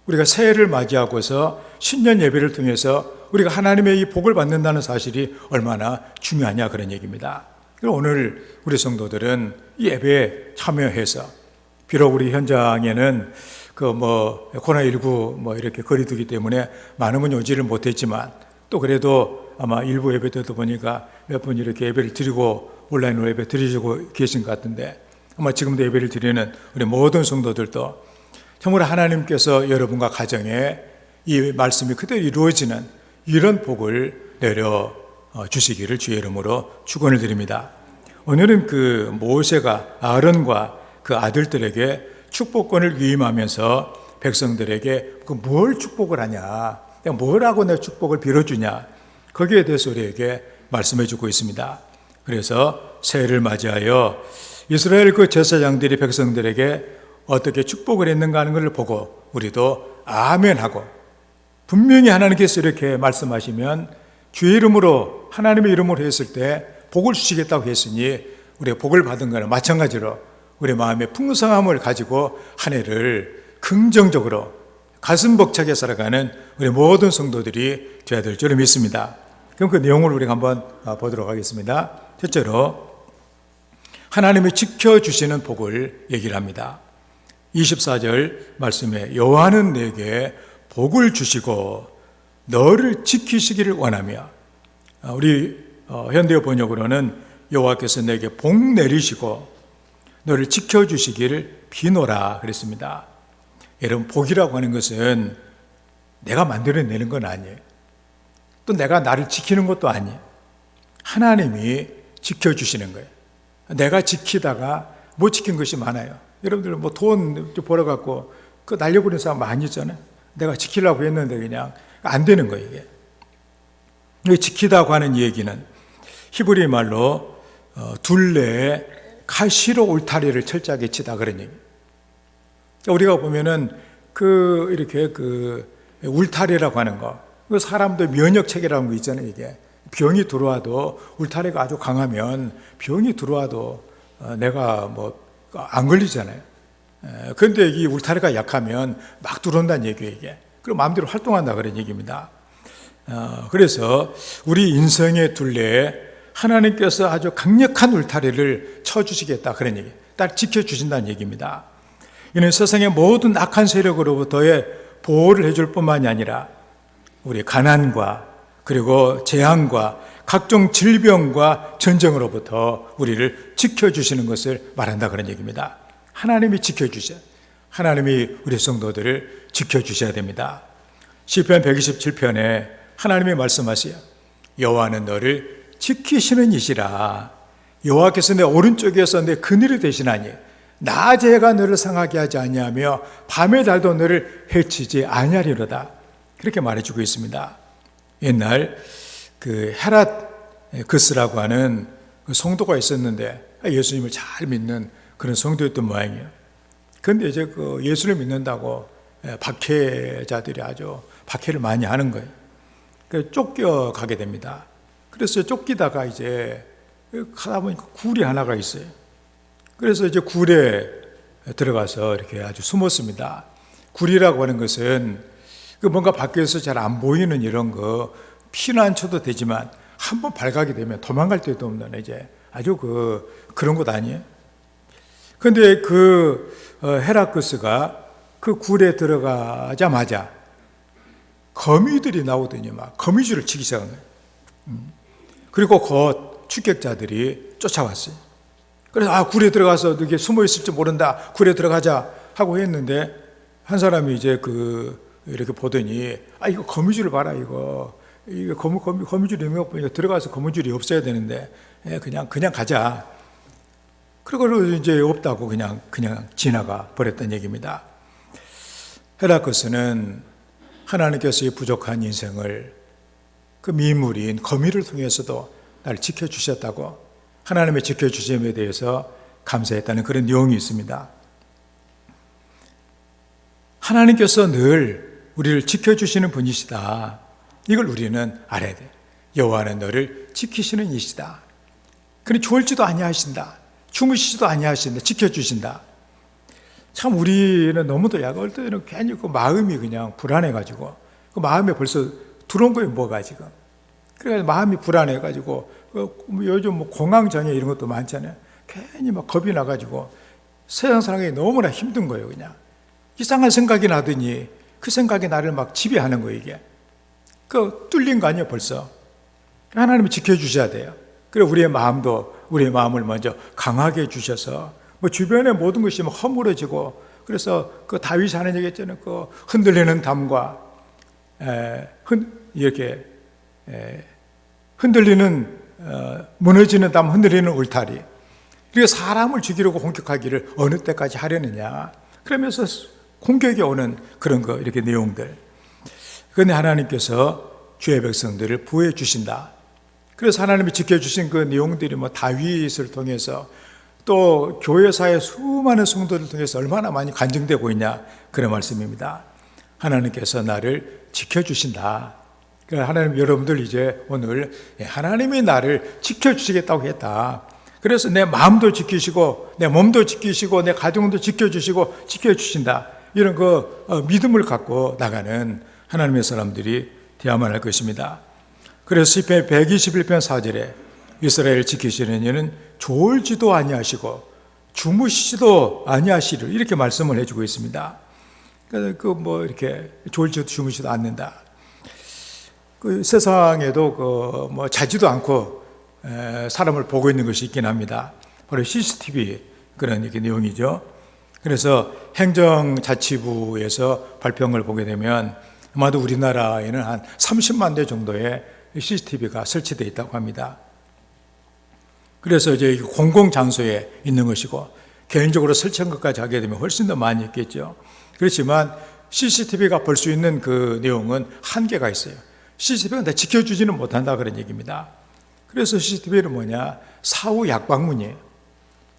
우리가 새해를 맞이하고서 신년 예배를 통해서 우리가 하나님의 이 복을 받는다는 사실이 얼마나 중요하냐, 그런 얘기입니다. 오늘 우리 성도들은 이 예배에 참여해서, 비록 우리 현장에는 코로나19 이렇게 거리두기 때문에 많은 분이 오지를 못했지만, 또 그래도 아마 일부 예배 때도 보니까 몇 분 이렇게 예배를 드리고 온라인으로 예배 드리고 계신 것 같은데, 아마 지금도 예배를 드리는 우리 모든 성도들도 정말 하나님께서 여러분과 가정에 이 말씀이 그대로 이루어지는 이런 복을 내려 주시기를 주의 이름으로 축원을 드립니다. 오늘은 그 모세가 아론과 그 아들들에게 축복권을 위임하면서 백성들에게 뭘 축복을 하냐, 뭐라고 내 축복을 빌어주냐, 거기에 대해서 우리에게 말씀해 주고 있습니다. 그래서 새해를 맞이하여 이스라엘 그 제사장들이 백성들에게 어떻게 축복을 했는가 하는 것을 보고 우리도 아멘하고, 분명히 하나님께서 이렇게 말씀하시면 주의 이름으로, 하나님의 이름으로 했을 때 복을 주시겠다고 했으니 우리가 복을 받은 거는 마찬가지로 우리 마음의 풍성함을 가지고 한 해를 긍정적으로 가슴 벅차게 살아가는 우리 모든 성도들이 되어야 될 줄 믿습니다. 그럼 그 내용을 우리가 한번 보도록 하겠습니다. 첫째로 하나님이 지켜주시는 복을 얘기를 합니다. 24절 말씀에 여호와는 내게 복을 주시고 너를 지키시기를 원하며, 우리 현대어 번역으로는 여호와께서 내게 복 내리시고 너를 지켜주시기를 비노라 그랬습니다. 여러분, 복이라고 하는 것은 내가 만들어내는 건 아니에요. 또 내가 나를 지키는 것도 아니에요. 하나님이 지켜주시는 거예요. 내가 지키다가 못 지킨 것이 많아요. 여러분들 돈 벌어갖고 그 날려버리는 사람 많이 있잖아요. 내가 지키려고 했는데 그냥 안 되는 거예요, 이게. 지키다고 하는 얘기는 히브리 말로 둘레에 가시로 울타리를 철저하게 치다 그런 얘기. 우리가 보면은 이렇게 울타리라고 하는 거, 사람들 면역 체계라는 거 있잖아요, 이게. 병이 들어와도 울타리가 아주 강하면 병이 들어와도 내가 안 걸리잖아요. 그런데 이 울타리가 약하면 막 들어온다는 얘기예요, 이게. 그럼 마음대로 활동한다 그런 얘기입니다. 그래서 우리 인생의 둘레에 하나님께서 아주 강력한 울타리를 쳐주시겠다 그런 얘기, 딱 지켜주신다는 얘기입니다. 이는 세상의 모든 악한 세력으로부터의 보호를 해줄 뿐만이 아니라 우리 가난과 그리고 재앙과 각종 질병과 전쟁으로부터 우리를 지켜주시는 것을 말한다 그런 얘기입니다. 하나님이 지켜주셔. 하나님이 우리 성도들을 지켜주셔야 됩니다. 시편 127편에 하나님이 말씀하세요. 여호와는 너를 지키시는 이시라. 여호와께서 내 오른쪽에서 내 그늘이 되시나니 낮에 해가 너를 상하게 하지 아니하며 밤의 달도 너를 해치지 아니하리로다. 그렇게 말해주고 있습니다. 옛날 헤라크스라고 하는 성도가 있었는데 예수님을 잘 믿는 그런 성도였던 모양이에요. 그런데 이제 예수를 믿는다고 박해자들이 아주 박해를 많이 하는 거예요. 쫓겨가게 됩니다. 그래서 쫓기다가 이제 가다 보니까 굴이 하나가 있어요. 그래서 이제 굴에 들어가서 이렇게 아주 숨었습니다. 굴이라고 하는 것은 뭔가 밖에서 잘 안 보이는 이런 거 피난 쳐도 되지만 한번 발각이 되면 도망갈 데도 없는 이제 아주 그런 곳 아니에요. 그런데 헤라크스가 그 굴에 들어가자마자 거미들이 나오더니 막 거미줄을 치기 시작한 거예요. 그리고 곧 추격자들이 쫓아왔어요. 그래서 굴에 들어가서 이게 숨어 있을지 모른다. 굴에 들어가자 하고 했는데 한 사람이 이제 이렇게 보더니 이거 거미줄을 봐라 이거 거미줄이 보니까 들어가서 거미줄이 없어야 되는데 그냥 가자. 그리고 이제 없다고 그냥 지나가 버렸던 얘기입니다. 헤라크스는 하나님께서의 부족한 인생을 그 미물인 거미를 통해서도 나를 지켜주셨다고 하나님의 지켜주심에 대해서 감사했다는 그런 내용이 있습니다. 하나님께서 늘 우리를 지켜주시는 분이시다. 이걸 우리는 알아야 돼. 여호와는 너를 지키시는 이시다. 그는 졸지도 아니하신다. 주무시지도 아니하신다. 지켜주신다. 참 우리는 너무도 약올 때는 괜히 마음이 그냥 불안해가지고 그 마음에 벌써 들어온 거예요, 뭐가 지금. 그래서 마음이 불안해가지고 요즘 공황장애 이런 것도 많잖아요. 괜히 막 겁이 나가지고 세상 살아가기 너무나 힘든 거예요, 그냥. 이상한 생각이 나더니 그 생각이 나를 막 지배하는 거예요, 이게. 뚫린 거 아니에요, 벌써. 하나님이 지켜주셔야 돼요. 그래, 우리의 마음을 먼저 강하게 해주셔서, 주변의 모든 것이 허물어지고, 그래서 다윗이 하는 얘기 있잖아요. 흔들리는 담과, 이렇게, 흔들리는, 무너지는 담, 흔들리는 울타리. 그리고 사람을 죽이려고 공격하기를 어느 때까지 하려느냐. 그러면서 공격이 오는 그런 이렇게 내용들. 그런데 하나님께서 주의 백성들을 보호해 주신다. 그래서 하나님이 지켜주신 그 내용들이 다윗을 통해서 또 교회사의 수많은 성도를 통해서 얼마나 많이 간증되고 있냐 그런 말씀입니다. 하나님께서 나를 지켜주신다. 그래서 하나님 여러분들 이제 오늘 하나님이 나를 지켜주시겠다고 했다. 그래서 내 마음도 지키시고 내 몸도 지키시고 내 가정도 지켜주시고 지켜주신다. 이런 믿음을 갖고 나가는 하나님의 사람들이 되어야만 할 것입니다. 그래서 시편 121편 4절에 이스라엘을 지키시는 이는 졸지도 아니하시고 주무시지도 아니하시리라 이렇게 말씀을 해주고 있습니다. 이렇게 졸지도 주무시지도 않는다. 세상에도 자지도 않고 사람을 보고 있는 것이 있긴 합니다. 바로 CCTV 그런 이렇게 내용이죠. 그래서 행정자치부에서 발표한 걸 보게 되면 아마도 우리나라에는 한 30만 대 정도의 CCTV가 설치되어 있다고 합니다. 그래서 이제 공공장소에 있는 것이고 개인적으로 설치한 것까지 하게 되면 훨씬 더 많이 있겠죠. 그렇지만 CCTV가 볼 수 있는 그 내용은 한계가 있어요. CCTV가 다 지켜주지는 못한다 그런 얘기입니다. 그래서 CCTV는 뭐냐? 사후 약방문이에요.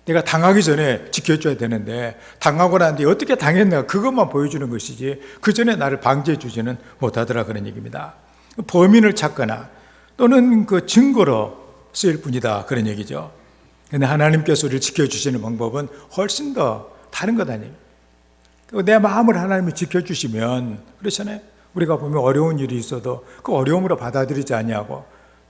내가 당하기 전에 지켜줘야 되는데 당하고 난 뒤에 어떻게 당했나 그것만 보여주는 것이지 그 전에 나를 방지해 주지는 못하더라 그런 얘기입니다. 범인을 찾거나 또는 그 증거로 쓰일 뿐이다 그런 얘기죠. 그런데 하나님께서 우리를 지켜주시는 방법은 훨씬 더 다른 거다. 내 마음을 하나님이 지켜주시면 그렇잖아요. 우리가 보면 어려운 일이 있어도 그 어려움으로 받아들이지 아니하고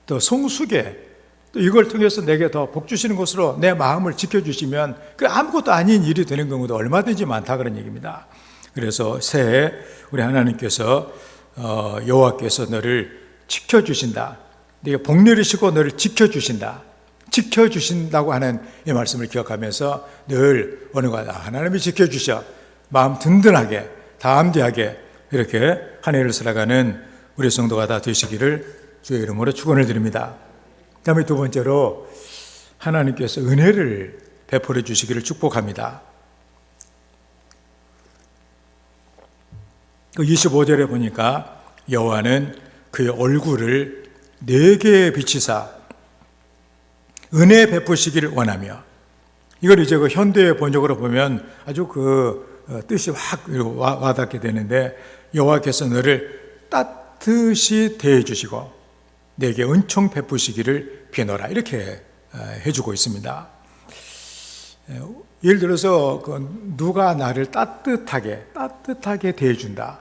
또 성숙에 또 이걸 통해서 내게 더 복 주시는 것으로 내 마음을 지켜주시면 그 아무것도 아닌 일이 되는 경우도 얼마든지 많다 그런 얘기입니다. 그래서 새해 우리 하나님께서 여호와께서 너를 지켜주신다. 네가 복 누리시고 너를 지켜주신다. 지켜주신다고 하는 이 말씀을 기억하면서 늘 어느 가다 하나님이 지켜주셔 마음 든든하게 담대하게 이렇게 한 해를 살아가는 우리 성도가 다 되시기를 주의 이름으로 축원을 드립니다. 다음에 두 번째로 하나님께서 은혜를 베풀어 주시기를 축복합니다. 그 25절에 보니까 여호와는 그의 얼굴을 내게 비치사 은혜 베푸시기를 원하며, 이걸 이제 그 현대 번역으로 보면 아주 그 뜻이 확 와닿게 되는데, 여호와께서 너를 따뜻이 대해 주시고 내게 은총 베푸시기를 비노라 이렇게 해주고 있습니다. 예를 들어서 누가 나를 따뜻하게 대해준다.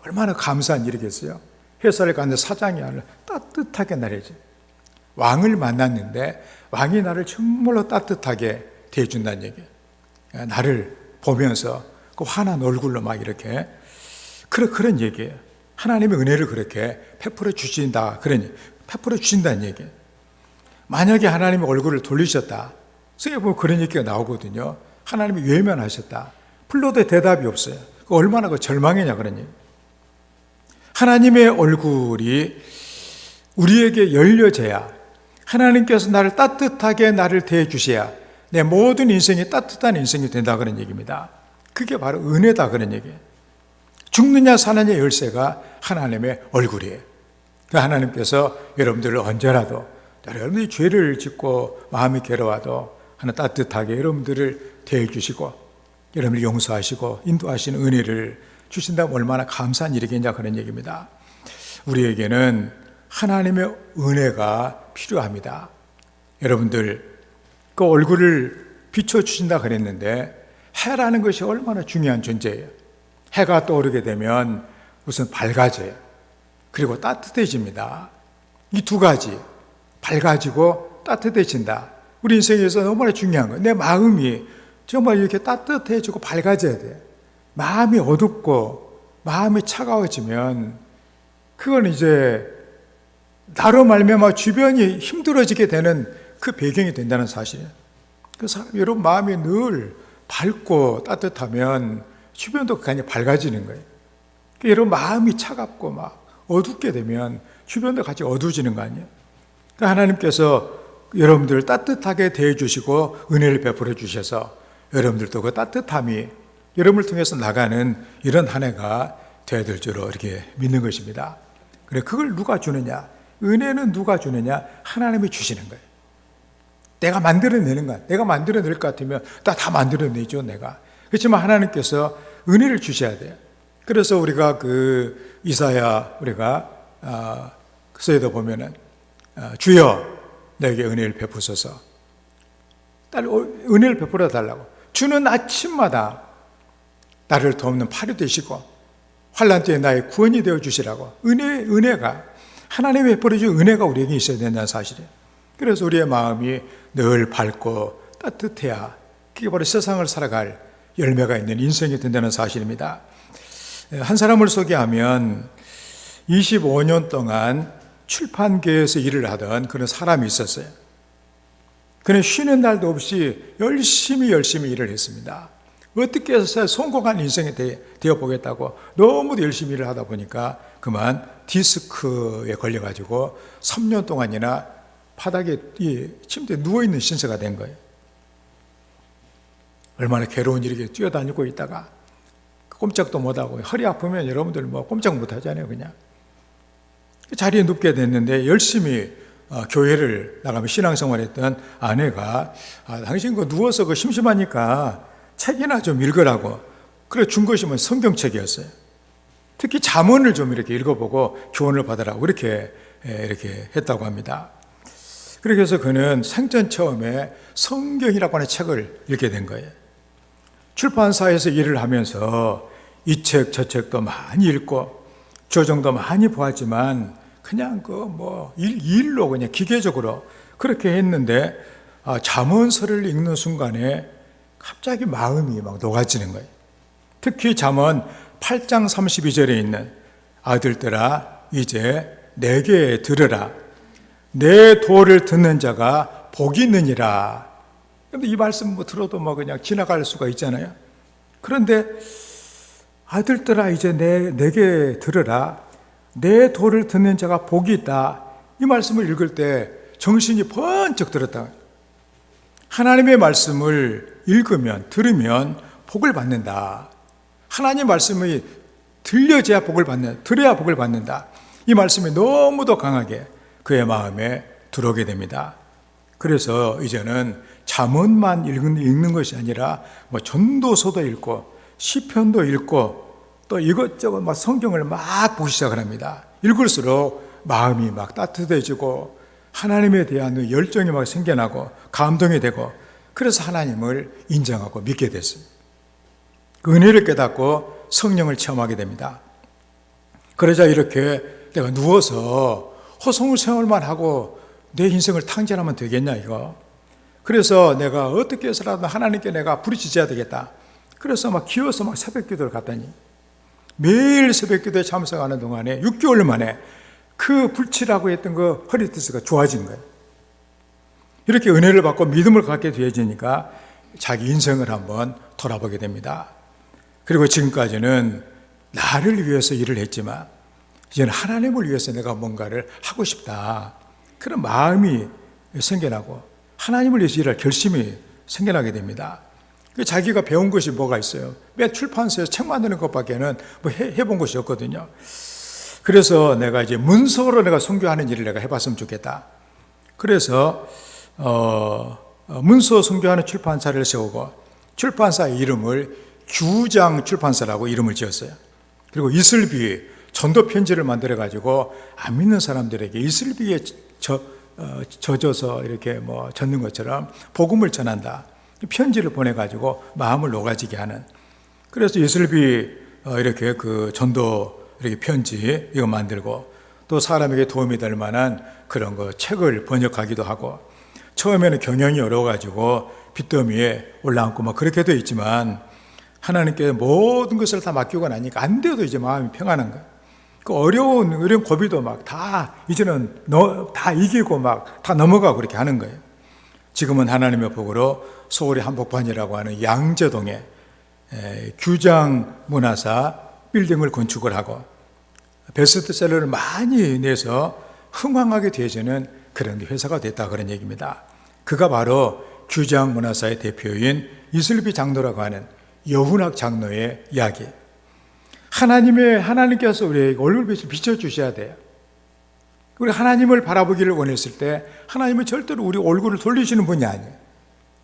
얼마나 감사한 일이겠어요. 회사를 갔는데 사장이 나를 따뜻하게 나래지. 왕을 만났는데 왕이 나를 정말로 따뜻하게 대해준다는 얘기예요. 나를 보면서 그 환한 얼굴로 막 이렇게 그런 얘기예요. 하나님의 은혜를 그렇게 베풀어 주신다는 얘기예요. 만약에 하나님의 얼굴을 돌리셨다, 성경에 보면 그런 얘기가 나오거든요. 하나님이 외면하셨다, 불러도 대답이 없어요. 얼마나 그 절망이냐 그런 얘기. 하나님의 얼굴이 우리에게 열려져야, 하나님께서 나를 따뜻하게 나를 대해 주셔야 내 모든 인생이 따뜻한 인생이 된다 그런 얘기입니다. 그게 바로 은혜다 그런 얘기예요. 죽느냐 사느냐 열쇠가 하나님의 얼굴이에요. 하나님께서 여러분들을 언제라도, 여러분들이 죄를 짓고 마음이 괴로워도 하나 따뜻하게 여러분들을 대해 주시고 여러분을 용서하시고 인도하시는 은혜를 주신다면 얼마나 감사한 일이겠냐 그런 얘기입니다. 우리에게는 하나님의 은혜가 필요합니다. 여러분들 그 얼굴을 비춰주신다 그랬는데, 해라는 것이 얼마나 중요한 존재예요. 해가 떠오르게 되면 우선 밝아져요. 그리고 따뜻해집니다. 이 두 가지, 밝아지고 따뜻해진다. 우리 인생에서 너무나 중요한 거예요. 내 마음이 정말 이렇게 따뜻해지고 밝아져야 돼요. 마음이 어둡고 마음이 차가워지면 그건 이제 나로 말미암아 주변이 힘들어지게 되는 그 배경이 된다는 사실이에요. 그 사람, 여러분 마음이 늘 밝고 따뜻하면 주변도 굉장히 밝아지는 거예요. 여러분 마음이 차갑고 막 어둡게 되면 주변도 같이 어두워지는 거 아니에요? 하나님께서 여러분들을 따뜻하게 대해주시고 은혜를 베풀어 주셔서 여러분들도 그 따뜻함이 여러분을 통해서 나가는 이런 한 해가 되어야 될 줄로 이렇게 믿는 것입니다. 그래, 그걸 누가 주느냐? 은혜는 누가 주느냐? 하나님이 주시는 거예요. 내가 만들어내는 거야. 내가 만들어낼 것 같으면 다 만들어내죠, 내가. 그렇지만 하나님께서 은혜를 주셔야 돼요. 그래서 우리가 그 이사야 우리가 그서에도 보면은 주여 내게 은혜를 베푸소서. 은혜를 베풀어 달라고. 주는 아침마다 나를 돕는 팔이 되시고 환난 때에 나의 구원이 되어 주시라고. 은혜가 하나님의 베풀어 준 은혜가 우리에게 있어야 된다는 사실이에요. 그래서 우리의 마음이 늘 밝고 따뜻해야 그게 바로 세상을 살아갈 열매가 있는 인생이 된다는 사실입니다. 한 사람을 소개하면 25년 동안 출판계에서 일을 하던 그런 사람이 있었어요. 그는 쉬는 날도 없이 열심히 일을 했습니다. 어떻게 해서 성공한 인생이 되어보겠다고 너무 열심히 일을 하다 보니까 그만 디스크에 걸려가지고 3년 동안이나 바닥에 침대에 누워있는 신세가 된 거예요. 얼마나 괴로운 일이게 뛰어다니고 있다가 꼼짝도 못하고, 허리 아프면 여러분들 뭐 꼼짝 못하잖아요. 그냥 자리에 눕게 됐는데 열심히 교회를 나가면 신앙생활했던 아내가 당신 그 누워서 그 심심하니까 책이나 좀 읽으라고 그래 준 것이 뭐 성경책이었어요. 특히 잠언을 좀 이렇게 읽어보고 교훈을 받으라고 이렇게 했다고 합니다. 그렇게 해서 그는 생전 처음에 성경이라고 하는 책을 읽게 된 거예요. 출판사에서 일을 하면서 이 책 저 책도 많이 읽고 조정도 많이 보았지만 그냥 일로 그냥 기계적으로 그렇게 했는데 잠언서를 읽는 순간에 갑자기 마음이 막 녹아지는 거예요. 특히 잠언 8장 32절에 있는 아들들아 이제 내게 들으라 내 도를 듣는 자가 복이 있느니라. 그런데 이 말씀 들어도 그냥 지나갈 수가 있잖아요. 그런데 아들들아 이제 내게 들으라 내 도를 듣는 자가 복이 있다. 이 말씀을 읽을 때 정신이 번쩍 들었다. 하나님의 말씀을 읽으면 들으면 복을 받는다. 하나님 말씀이 들려야 복을 받는다. 이 말씀이 너무도 강하게 그의 마음에 들어오게 됩니다. 그래서 이제는 잠언만 읽는 것이 아니라 전도서도 읽고 시편도 읽고 또 이것저것 성경을 막 보기 시작을 합니다. 읽을수록 마음이 막 따뜻해지고 하나님에 대한 열정이 막 생겨나고 감동이 되고 그래서 하나님을 인정하고 믿게 됐습니다. 그 은혜를 깨닫고 성령을 체험하게 됩니다. 그러자 이렇게 내가 누워서 허송을 생활만 하고 내 인생을 탕진하면 되겠냐 이거. 그래서 내가 어떻게 해서라도 하나님께 내가 부르짖어야 되겠다. 그래서 기어서 새벽 기도를 갔더니 매일 새벽 기도에 참석하는 동안에 6개월 만에 그 불치라고 했던 그 허리디스가 좋아진 거예요. 이렇게 은혜를 받고 믿음을 갖게 되어지니까 자기 인생을 한번 돌아보게 됩니다. 그리고 지금까지는 나를 위해서 일을 했지만 이제는 하나님을 위해서 내가 뭔가를 하고 싶다. 그런 마음이 생겨나고 하나님을 위해서 일할 결심이 생겨나게 됩니다. 자기가 배운 것이 뭐가 있어요? 매 출판사에서 책 만드는 것밖에는 해본 것이 없거든요. 그래서 내가 이제 문서로 내가 선교하는 일을 내가 해봤으면 좋겠다. 그래서 문서 선교하는 출판사를 세우고 출판사 이름을 규장 출판사라고 이름을 지었어요. 그리고 이슬비 전도 편지를 만들어 가지고 안 믿는 사람들에게 이슬비에 젖어서 이렇게 젖는 것처럼 복음을 전한다. 편지를 보내 가지고 마음을 녹아지게 하는. 그래서 이슬비 이렇게 그 전도 이렇게 편지 이거 만들고 또 사람에게 도움이 될 만한 그런 거 책을 번역하기도 하고 처음에는 경영이 어려워 가지고 빚더미에 올라앉고 그렇게 되어 있지만 하나님께 모든 것을 다 맡기고 나니까 안 돼도 이제 마음이 평안한 거예요. 그 어려운 고비도 다 이제는 다 이기고 다 넘어가고 그렇게 하는 거예요. 지금은 하나님의 복으로 서울의 한복판이라고 하는 양재동에 규장 문화사 빌딩을 건축을 하고 베스트셀러를 많이 내서 흥황하게 되어지는 그런 회사가 됐다 그런 얘기입니다. 그가 바로 규장 문화사의 대표인 이슬비 장로라고 하는 여훈학 장로의 이야기. 하나님께서 우리에게 얼굴빛을 비춰주셔야 돼요. 우리 하나님을 바라보기를 원했을 때 하나님은 절대로 우리 얼굴을 돌리시는 분이 아니에요.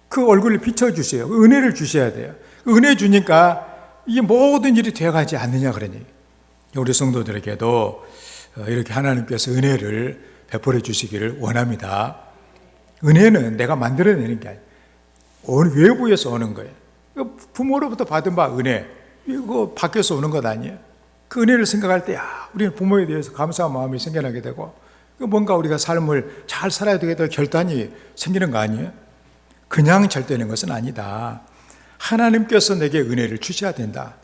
그 얼굴을 비춰주세요. 그 은혜를 주셔야 돼요. 그 은혜 주니까 이게 모든 일이 되어가지 않느냐 그러니 우리 성도들에게도 이렇게 하나님께서 은혜를 베풀어 주시기를 원합니다. 은혜는 내가 만들어내는 게 아니에요. 외부에서 오는 거예요. 부모로부터 받은 바 은혜 이거 밖에서 오는 것 아니에요. 그 은혜를 생각할 때 우리는 부모에 대해서 감사한 마음이 생겨나게 되고 뭔가 우리가 삶을 잘 살아야 되겠다 결단이 생기는 거 아니에요. 그냥 잘 되는 것은 아니다. 하나님께서 내게 은혜를 주셔야 된다.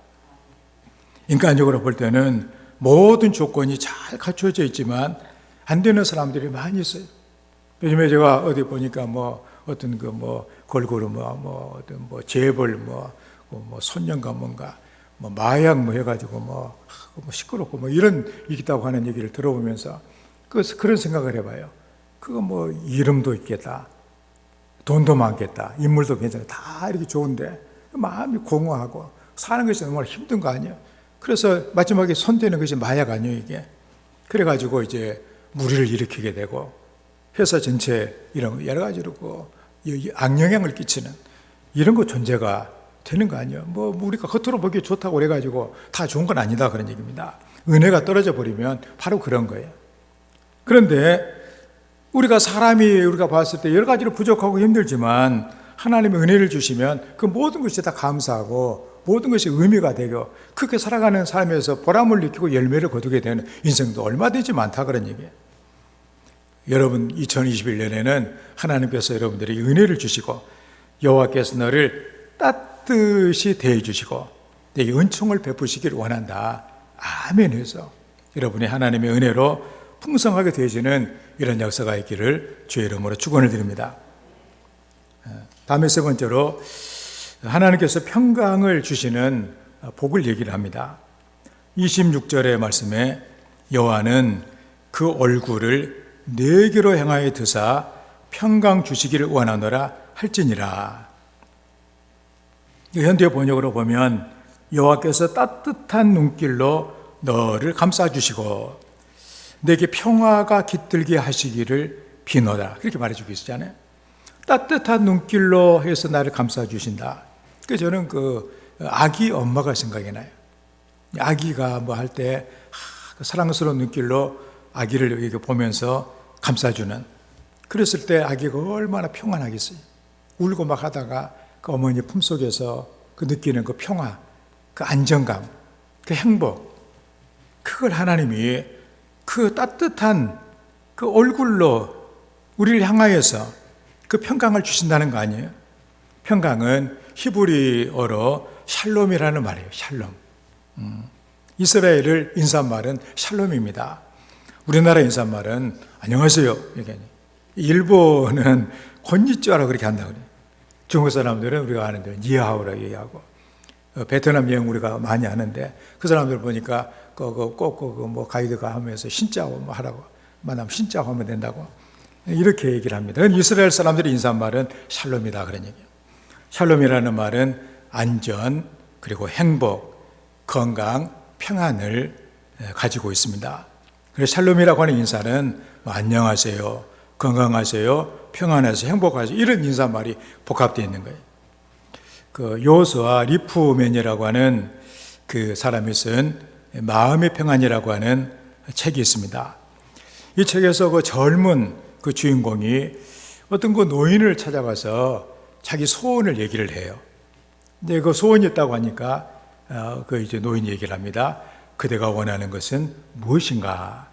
인간적으로 볼 때는 모든 조건이 잘 갖춰져 있지만 안 되는 사람들이 많이 있어요. 요즘에 제가 어디 보니까 어떤 걸그룹 어떤 재벌 손녀가 뭔가 마약 해가지고 시끄럽고 이런 있다고 하는 얘기를 들어보면서 그런 생각을 해봐요. 그거 이름도 있겠다. 돈도 많겠다. 인물도 괜찮아. 다 이렇게 좋은데 마음이 공허하고 사는 것이 정말 힘든 거 아니에요? 그래서 마지막에 손대는 것이 마약 아니에요, 이게? 그래가지고 이제 무리를 일으키게 되고 회사 전체 이런 여러 가지로 악영향을 끼치는 이런 거 존재가 되는 거 아니에요? 뭐 우리가 겉으로 보기 좋다고 그래가지고 다 좋은 건 아니다 그런 얘기입니다. 은혜가 떨어져 버리면 바로 그런 거예요. 그런데 우리가 봤을 때 여러 가지로 부족하고 힘들지만 하나님의 은혜를 주시면 그 모든 것이 다 감사하고 모든 것이 의미가 되고 그렇게 살아가는 삶에서 보람을 느끼고 열매를 거두게 되는 인생도 얼마든지 많다 그런 얘기예요. 여러분 2021년에는 하나님께서 여러분들에게 은혜를 주시고 여호와께서 너를 따뜻이 대해 주시고 내게 은총을 베푸시기를 원한다. 아멘 해서 여러분이 하나님의 은혜로 풍성하게 되어지는 이런 역사가 있기를 주의 이름으로 축원을 드립니다. 다음에 세 번째로 하나님께서 평강을 주시는 복을 얘기를 합니다. 26절의 말씀에 여호와는 그 얼굴을 내게로 향하여 드사 평강 주시기를 원하노라 할지니라. 현대 번역으로 보면 여호와께서 따뜻한 눈길로 너를 감싸주시고 내게 평화가 깃들게 하시기를 비노라. 그렇게 말해주고 있잖아요. 따뜻한 눈길로 해서 나를 감싸주신다. 그래서 저는 아기 엄마가 생각이 나요. 아기가 뭐 할 때 사랑스러운 눈길로 아기를 이렇게 보면서 감싸주는. 그랬을 때 아기가 얼마나 평안하겠어요. 울고 막 하다가 그 어머니 품속에서 그 느끼는 그 평화, 그 안정감, 그 행복, 그걸 하나님이 그 따뜻한 그 얼굴로 우리를 향하여서 그 평강을 주신다는 거 아니에요? 평강은 히브리어로 샬롬이라는 말이에요. 샬롬. 이스라엘을 인사말은 샬롬입니다. 우리나라 인사말은 안녕하세요. 일본은 곤니찌와라 그렇게 한다고 그래요. 중국 사람들은 우리가 아는데 니하오라 얘기하고 베트남 여행 우리가 많이 하는데 그 사람들 보니까 뭐 가이드가 하면서 신짜오 뭐 하라고 만나면 신짜오 하면 된다고 이렇게 얘기를 합니다. 이스라엘 사람들의 인사말은 샬롬이다 그런 얘기예요. 샬롬이라는 말은 안전 그리고 행복, 건강, 평안을 가지고 있습니다. 그래서 샬롬이라고 하는 인사는 안녕하세요, 건강하세요, 평안하세요, 행복하세요 이런 인사말이 복합되어 있는 거예요. 그 요스와 리프맨이라고 하는 그 사람이 쓴 마음의 평안이라고 하는 책이 있습니다. 이 책에서 그 젊은 그 주인공이 어떤 그 노인을 찾아가서 자기 소원을 얘기를 해요. 근데 그 소원이 있다고 하니까 그 이제 노인이 얘기를 합니다. 그대가 원하는 것은 무엇인가?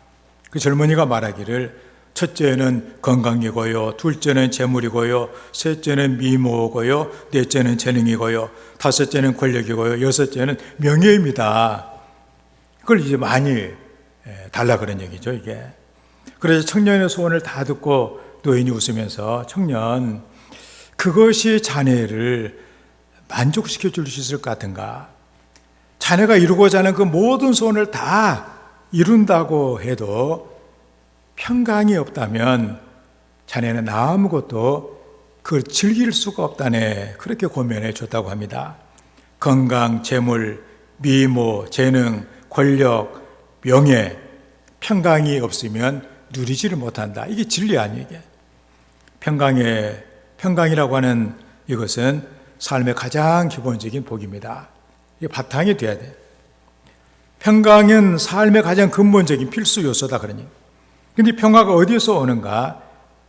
그 젊은이가 말하기를 첫째는 건강이고요, 둘째는 재물이고요, 셋째는 미모고요, 넷째는 재능이고요, 다섯째는 권력이고요, 여섯째는 명예입니다. 그걸 이제 많이 달라 그런 얘기죠, 이게. 그래서 청년의 소원을 다 듣고 노인이 웃으면서 청년, 그것이 자네를 만족시켜 줄 수 있을 것 같은가? 자네가 이루고자 하는 그 모든 소원을 다 이룬다고 해도 평강이 없다면 자네는 아무것도 그걸 즐길 수가 없다네. 그렇게 고면해 줬다고 합니다. 건강, 재물, 미모, 재능, 권력, 명예, 평강이 없으면 누리지를 못한다. 이게 진리 아니에요, 이게. 평강이라고 하는 이것은 삶의 가장 기본적인 복입니다. 이게 바탕이 돼야 돼요. 평강은 삶의 가장 근본적인 필수 요소다 그러니. 근데 평화가 어디서 오는가?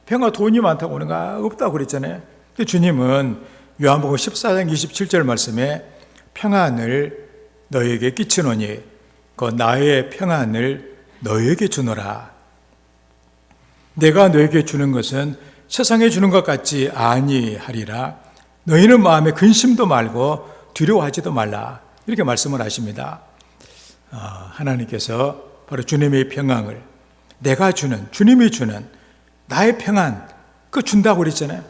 평화 돈이 많다고 오는가? 없다고 그랬잖아요. 주님은 요한복음 14장 27절 말씀에 평안을 너에게 끼치노니 그 나의 평안을 너에게 주노라. 내가 너에게 주는 것은 세상에 주는 것 같지 아니하리라. 너희는 마음에 근심도 말고 두려워하지도 말라. 이렇게 말씀을 하십니다. 하나님께서 바로 주님의 평안을 내가 주는, 주님이 주는 나의 평안, 그거 준다고 그랬잖아요.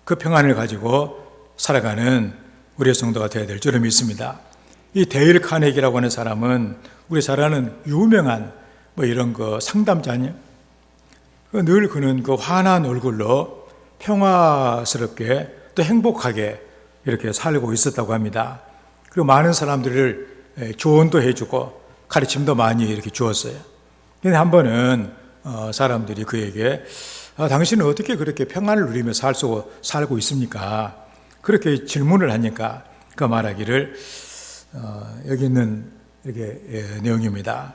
그 평안을 가지고 살아가는 우리의 성도가 되어야 될 줄을 믿습니다. 이 데일 카네기라고 하는 사람은 우리 잘 아는 유명한 뭐 이런 거 상담자 아니에요? 늘 그는 그 환한 얼굴로 평화스럽게 또 행복하게 이렇게 살고 있었다고 합니다. 그리고 많은 사람들을 조언도 해주고 가르침도 많이 이렇게 주었어요. 근데 한 번은 사람들이 그에게 당신은 어떻게 그렇게 평안을 누리며 살고 있습니까? 그렇게 질문을 하니까 그 말하기를 여기 있는 이렇게 내용입니다.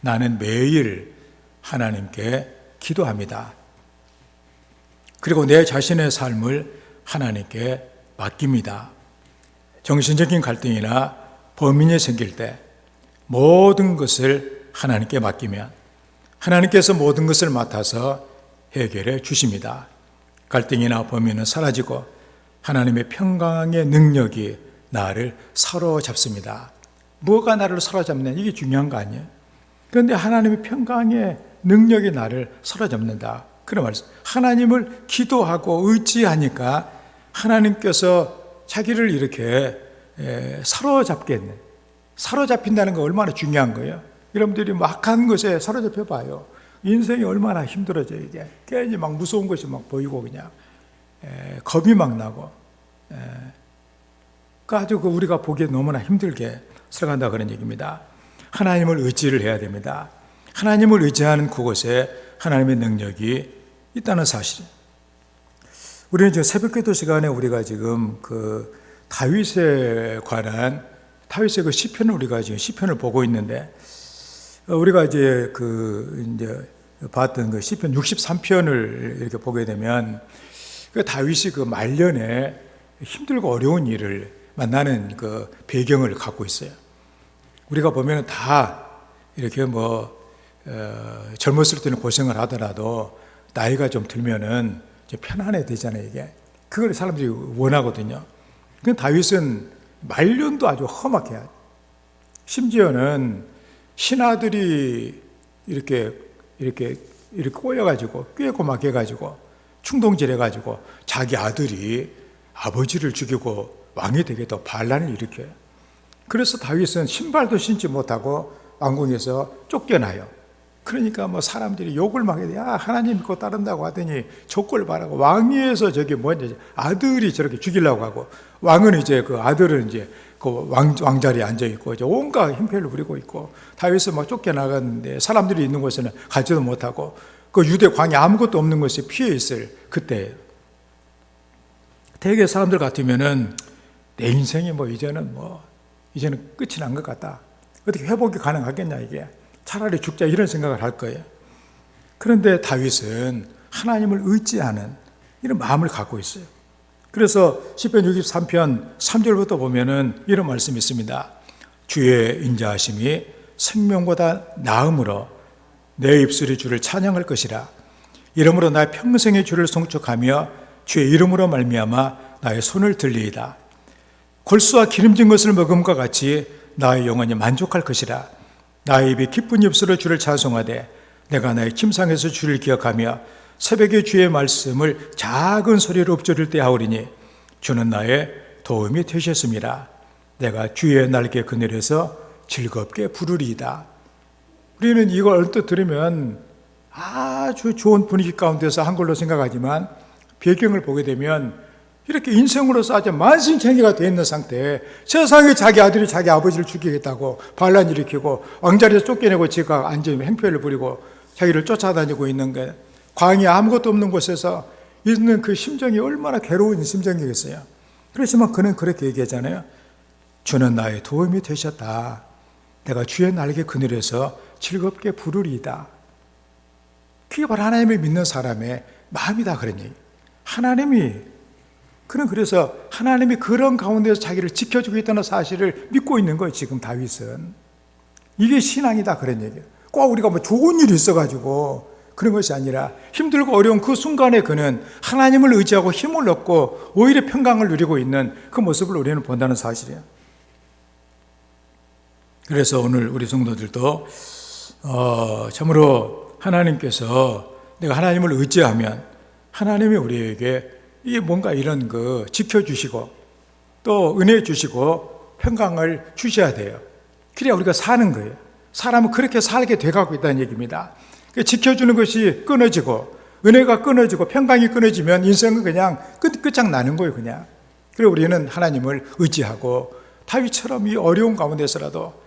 나는 매일 하나님께 기도합니다. 그리고 내 자신의 삶을 하나님께 맡깁니다. 정신적인 갈등이나 범인이 생길 때 모든 것을 하나님께 맡기면 하나님께서 모든 것을 맡아서 해결해 주십니다. 갈등이나 범인은 사라지고 하나님의 평강의 능력이 나를 사로잡습니다. 뭐가 나를 사로잡느냐, 이게 중요한 거 아니에요? 그런데 하나님의 평강의 능력이 나를 사로잡는다. 그런 말씀. 하나님을 기도하고 의지하니까 하나님께서 자기를 이렇게 사로잡겠네. 사로잡힌다는 거 얼마나 중요한 거예요. 여러분들이 막한 것에 사로잡혀 봐요. 인생이 얼마나 힘들어져. 이게 괜히 막 무서운 것이 막 보이고 그냥 겁이 막 나고 아주 우리가 보기에 너무나 힘들게 살아간다 그런 얘기입니다. 하나님을 의지를 해야 됩니다. 하나님을 의지하는 그곳에 하나님의 능력이 있다는 사실. 우리는 지금 새벽기도 시간에 우리가 지금 그 다윗에 관한 다윗의 그 시편을 우리가 지금 시편을 보고 있는데 우리가 이제 봤던 그 시편 63편을 이렇게 보게 되면 그 다윗이 그 말년에 힘들고 어려운 일을 만나는 그 배경을 갖고 있어요. 우리가 보면 다 이렇게 젊었을 때는 고생을 하더라도 나이가 좀 들면은 좀 편안해 되잖아요, 이게. 그걸 사람들이 원하거든요. 그 다윗은 말년도 아주 험하게 하죠. 심지어는 신하들이 이렇게 꼬여가지고 꾀고 막 해가지고 충동질해가지고 자기 아들이 아버지를 죽이고 왕이 되겠다고 반란을 일으켜요. 그래서 다윗은 신발도 신지 못하고 왕궁에서 쫓겨나요. 그러니까 사람들이 욕을 막 해요. 야, 하나님 믿고 따른다고 하더니 족골 바라고 왕위에서 저기 아들이 저렇게 죽이려고 하고 왕은 이제 그 아들은 이제 그 왕자리에 앉아 있고 이제 온갖 힘패를 부리고 있고 다윗은 막 쫓겨나갔는데 사람들이 있는 곳에는 가지도 못하고 그 유대 광야 아무것도 없는 곳에 피해 있을 그때 대개 사람들 같으면은 내 인생이 이제는 끝이 난 것 같다. 어떻게 회복이 가능하겠냐 이게. 차라리 죽자 이런 생각을 할 거예요. 그런데 다윗은 하나님을 의지하는 이런 마음을 갖고 있어요. 그래서 시편 63편 3절부터 보면은 이런 말씀이 있습니다. 주의 인자하심이 생명보다 나음으로 내 입술이 주를 찬양할 것이라. 이러므로 나의 평생의 주를 송축하며 주의 이름으로 말미암아 나의 손을 들리이다. 골수와 기름진 것을 먹음과 같이 나의 영혼이 만족할 것이라. 나의 입이 기쁜 입술로 주를 찬송하되 내가 나의 침상에서 주를 기억하며 새벽에 주의 말씀을 작은 소리로 읊조릴 때 하오리니 주는 나의 도움이 되셨습니다. 내가 주의 날개 그늘에서 즐겁게 부르리이다. 우리는 이걸 언뜻 들으면 아주 좋은 분위기 가운데서 한 걸로 생각하지만 배경을 보게 되면 이렇게 인생으로서 아주 만신창이가 되어 있는 상태에 세상에 자기 아들이 자기 아버지를 죽이겠다고 반란 일으키고 왕자리에서 쫓겨내고 지가 앉으면 행패를 부리고 자기를 쫓아다니고 있는 게 광야 아무것도 없는 곳에서 있는 그 심정이 얼마나 괴로운 심정이겠어요. 그렇지만 그는 그렇게 얘기하잖아요. 주는 나의 도움이 되셨다. 내가 주의 날개 그늘에서 즐겁게 부르리이다. 그게 바로 하나님을 믿는 사람의 마음이다 그런 얘기. 그래서 하나님이 그런 가운데서 자기를 지켜주고 있다는 사실을 믿고 있는 거예요. 지금 다윗은. 이게 신앙이다 그런 얘기예요. 꼭 우리가 좋은 일이 있어가지고 그런 것이 아니라 힘들고 어려운 그 순간에 그는 하나님을 의지하고 힘을 얻고 오히려 평강을 누리고 있는 그 모습을 우리는 본다는 사실이에요. 그래서 오늘 우리 성도들도 참으로 하나님께서 내가 하나님을 의지하면 하나님이 우리에게 이게 뭔가 이런 거 지켜주시고 또 은혜 주시고 평강을 주셔야 돼요. 그래야 우리가 사는 거예요. 사람은 그렇게 살게 돼가고 있다는 얘기입니다. 지켜주는 것이 끊어지고 은혜가 끊어지고 평강이 끊어지면 인생은 그냥 끝장나는 거예요. 그냥. 그래서 우리는 하나님을 의지하고 다윗처럼 이 어려운 가운데서라도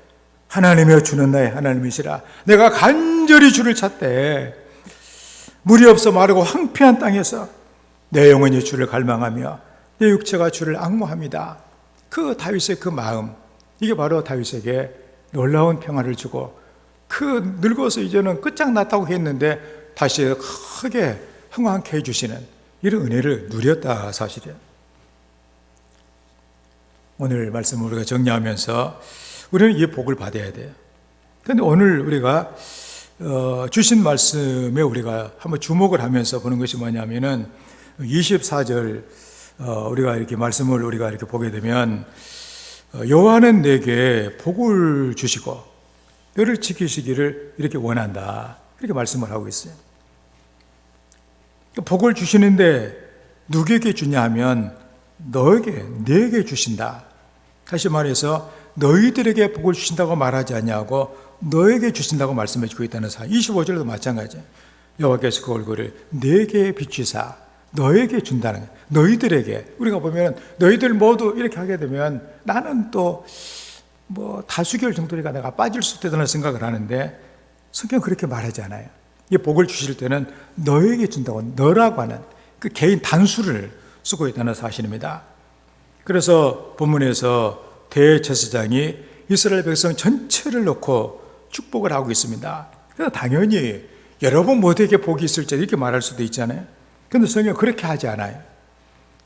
하나님이여 주는 나의 하나님이시라, 내가 간절히 주를 찾되 물이 없어 마르고 황폐한 땅에서 내 영혼이 주를 갈망하며 내 육체가 주를 앙모합니다. 그 다윗의 그 마음, 이게 바로 다윗에게 놀라운 평화를 주고, 그 늙어서 이제는 끝장났다고 했는데 다시 크게 흥황케 해주시는 이런 은혜를 누렸다 사실이에요. 오늘 말씀을 우리가 정리하면서 우리는 이 복을 받아야 돼요. 그런데 오늘 우리가 주신 말씀에 우리가 한번 주목을 하면서 보는 것이 뭐냐면은 24절 우리가 이렇게 말씀을 우리가 이렇게 보게 되면 여호와는 내게 복을 주시고 너를 지키시기를 이렇게 원한다, 이렇게 말씀을 하고 있어요. 복을 주시는데 누구에게 주냐 하면 너에게, 내게 주신다. 다시 말해서 너희들에게 복을 주신다고 말하지 않냐고 너에게 주신다고 말씀해 주고 있다는 사실. 25절도 마찬가지예요. 여호와께서 그 얼굴을 내게 비추사 너에게 준다는 거예요. 너희들에게. 우리가 보면 너희들 모두 이렇게 하게 되면 나는 또 다수결 정도니까 내가 빠질 수 있다는 생각을 하는데, 성경은 그렇게 말하지 않아요. 이 복을 주실 때는 너에게 준다고, 너라고 하는 그 개인 단수를 쓰고 있다는 사실입니다. 그래서 본문에서 대제사장이 이스라엘 백성 전체를 놓고 축복을 하고 있습니다. 그래서 당연히 여러분 모두에게 복이 있을지 이렇게 말할 수도 있잖아요. 그런데 성경은 그렇게 하지 않아요.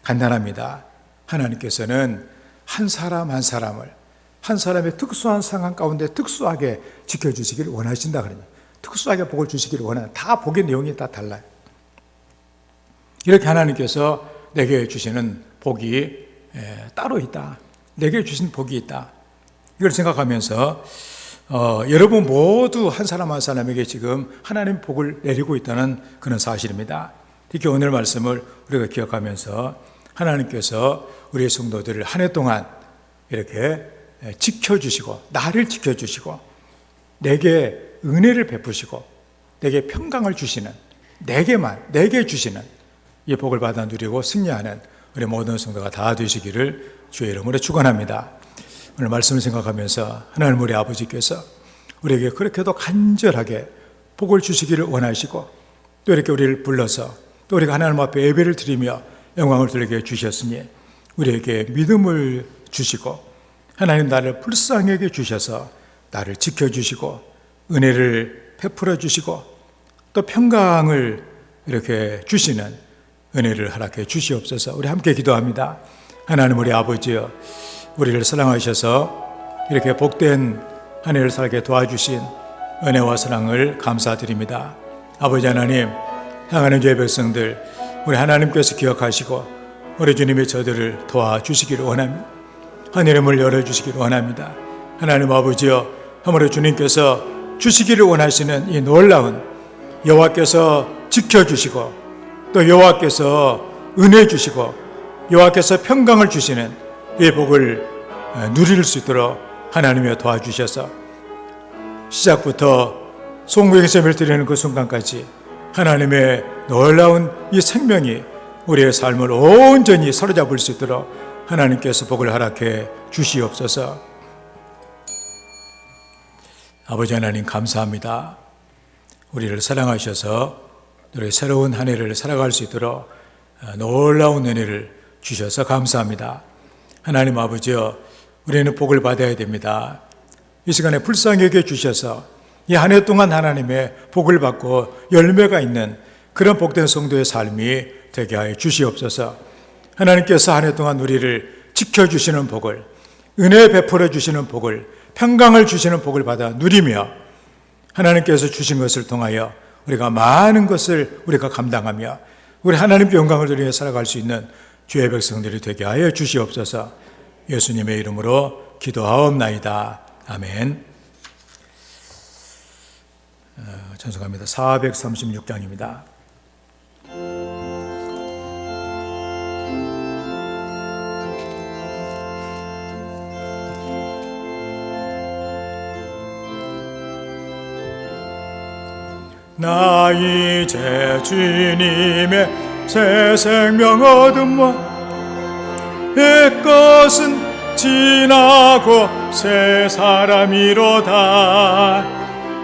간단합니다. 하나님께서는 한 사람 한 사람을, 한 사람의 특수한 상황 가운데 특수하게 지켜주시기를 원하신다 그러냐. 특수하게 복을 주시기를 원하는, 다 복의 내용이 다 달라요. 이렇게 하나님께서 내게 주시는 복이 따로 있다. 내게 주신 복이 있다. 이걸 생각하면서 여러분 모두 한 사람 한 사람에게 지금 하나님 복을 내리고 있다는 그런 사실입니다. 이렇게 오늘 말씀을 우리가 기억하면서 하나님께서 우리의 성도들을 한 해 동안 이렇게 지켜주시고, 나를 지켜주시고, 내게 은혜를 베푸시고, 내게 평강을 주시는, 내게 주시는 이 복을 받아 누리고 승리하는 우리 모든 성도가 다 되시기를 주의 이름으로 축원합니다. 오늘 말씀을 생각하면서 하나님 우리 아버지께서 우리에게 그렇게도 간절하게 복을 주시기를 원하시고, 또 이렇게 우리를 불러서 또 우리가 하나님 앞에 예배를 드리며 영광을 돌리게 주셨으니 우리에게 믿음을 주시고, 하나님 나를 불쌍하게 주셔서 나를 지켜주시고 은혜를 베풀어 주시고 또 평강을 이렇게 주시는 은혜를 허락해 주시옵소서. 우리 함께 기도합니다. 하나님 우리 아버지여, 우리를 사랑하셔서 이렇게 복된 한 해를 살게 도와주신 은혜와 사랑을 감사드립니다. 아버지 하나님, 향하는 주의 백성들 우리 하나님께서 기억하시고 우리 주님의 저들을 도와주시기를 원합니다. 하늘의 문을 열어주시기를 원합니다. 하나님 아버지여, 하물며 주님께서 주시기를 원하시는 이 놀라운 여호와께서 지켜주시고 또 여호와께서 은혜 주시고 여호와께서 평강을 주시는 이 복을 누릴 수 있도록 하나님이 도와주셔서 시작부터 송구의 예배를 드리는 그 순간까지 하나님의 놀라운 이 생명이 우리의 삶을 온전히 사로잡을 수 있도록 하나님께서 복을 허락해 주시옵소서. 아버지 하나님 감사합니다. 우리를 사랑하셔서 우리 새로운 한 해를 살아갈 수 있도록 놀라운 은혜를 주셔서 감사합니다. 하나님 아버지여, 우리는 복을 받아야 됩니다. 이 시간에 불쌍히 여겨 주셔서 이 한 해 동안 하나님의 복을 받고 열매가 있는 그런 복된 성도의 삶이 되게 하여 주시옵소서. 하나님께서 한 해 동안 우리를 지켜주시는 복을, 은혜 베풀어 주시는 복을, 평강을 주시는 복을 받아 누리며 하나님께서 주신 것을 통하여 우리가 많은 것을 우리가 감당하며 우리 하나님께 영광을 드리며 살아갈 수 있는 주의 백성들이 되게 하여 주시옵소서. 예수님의 이름으로 기도하옵나이다. 아멘. 찬송합니다. 436장입니다. 나 이제 주님의 새 생명 얻음과 이 것은 지나고 새 사람이로다.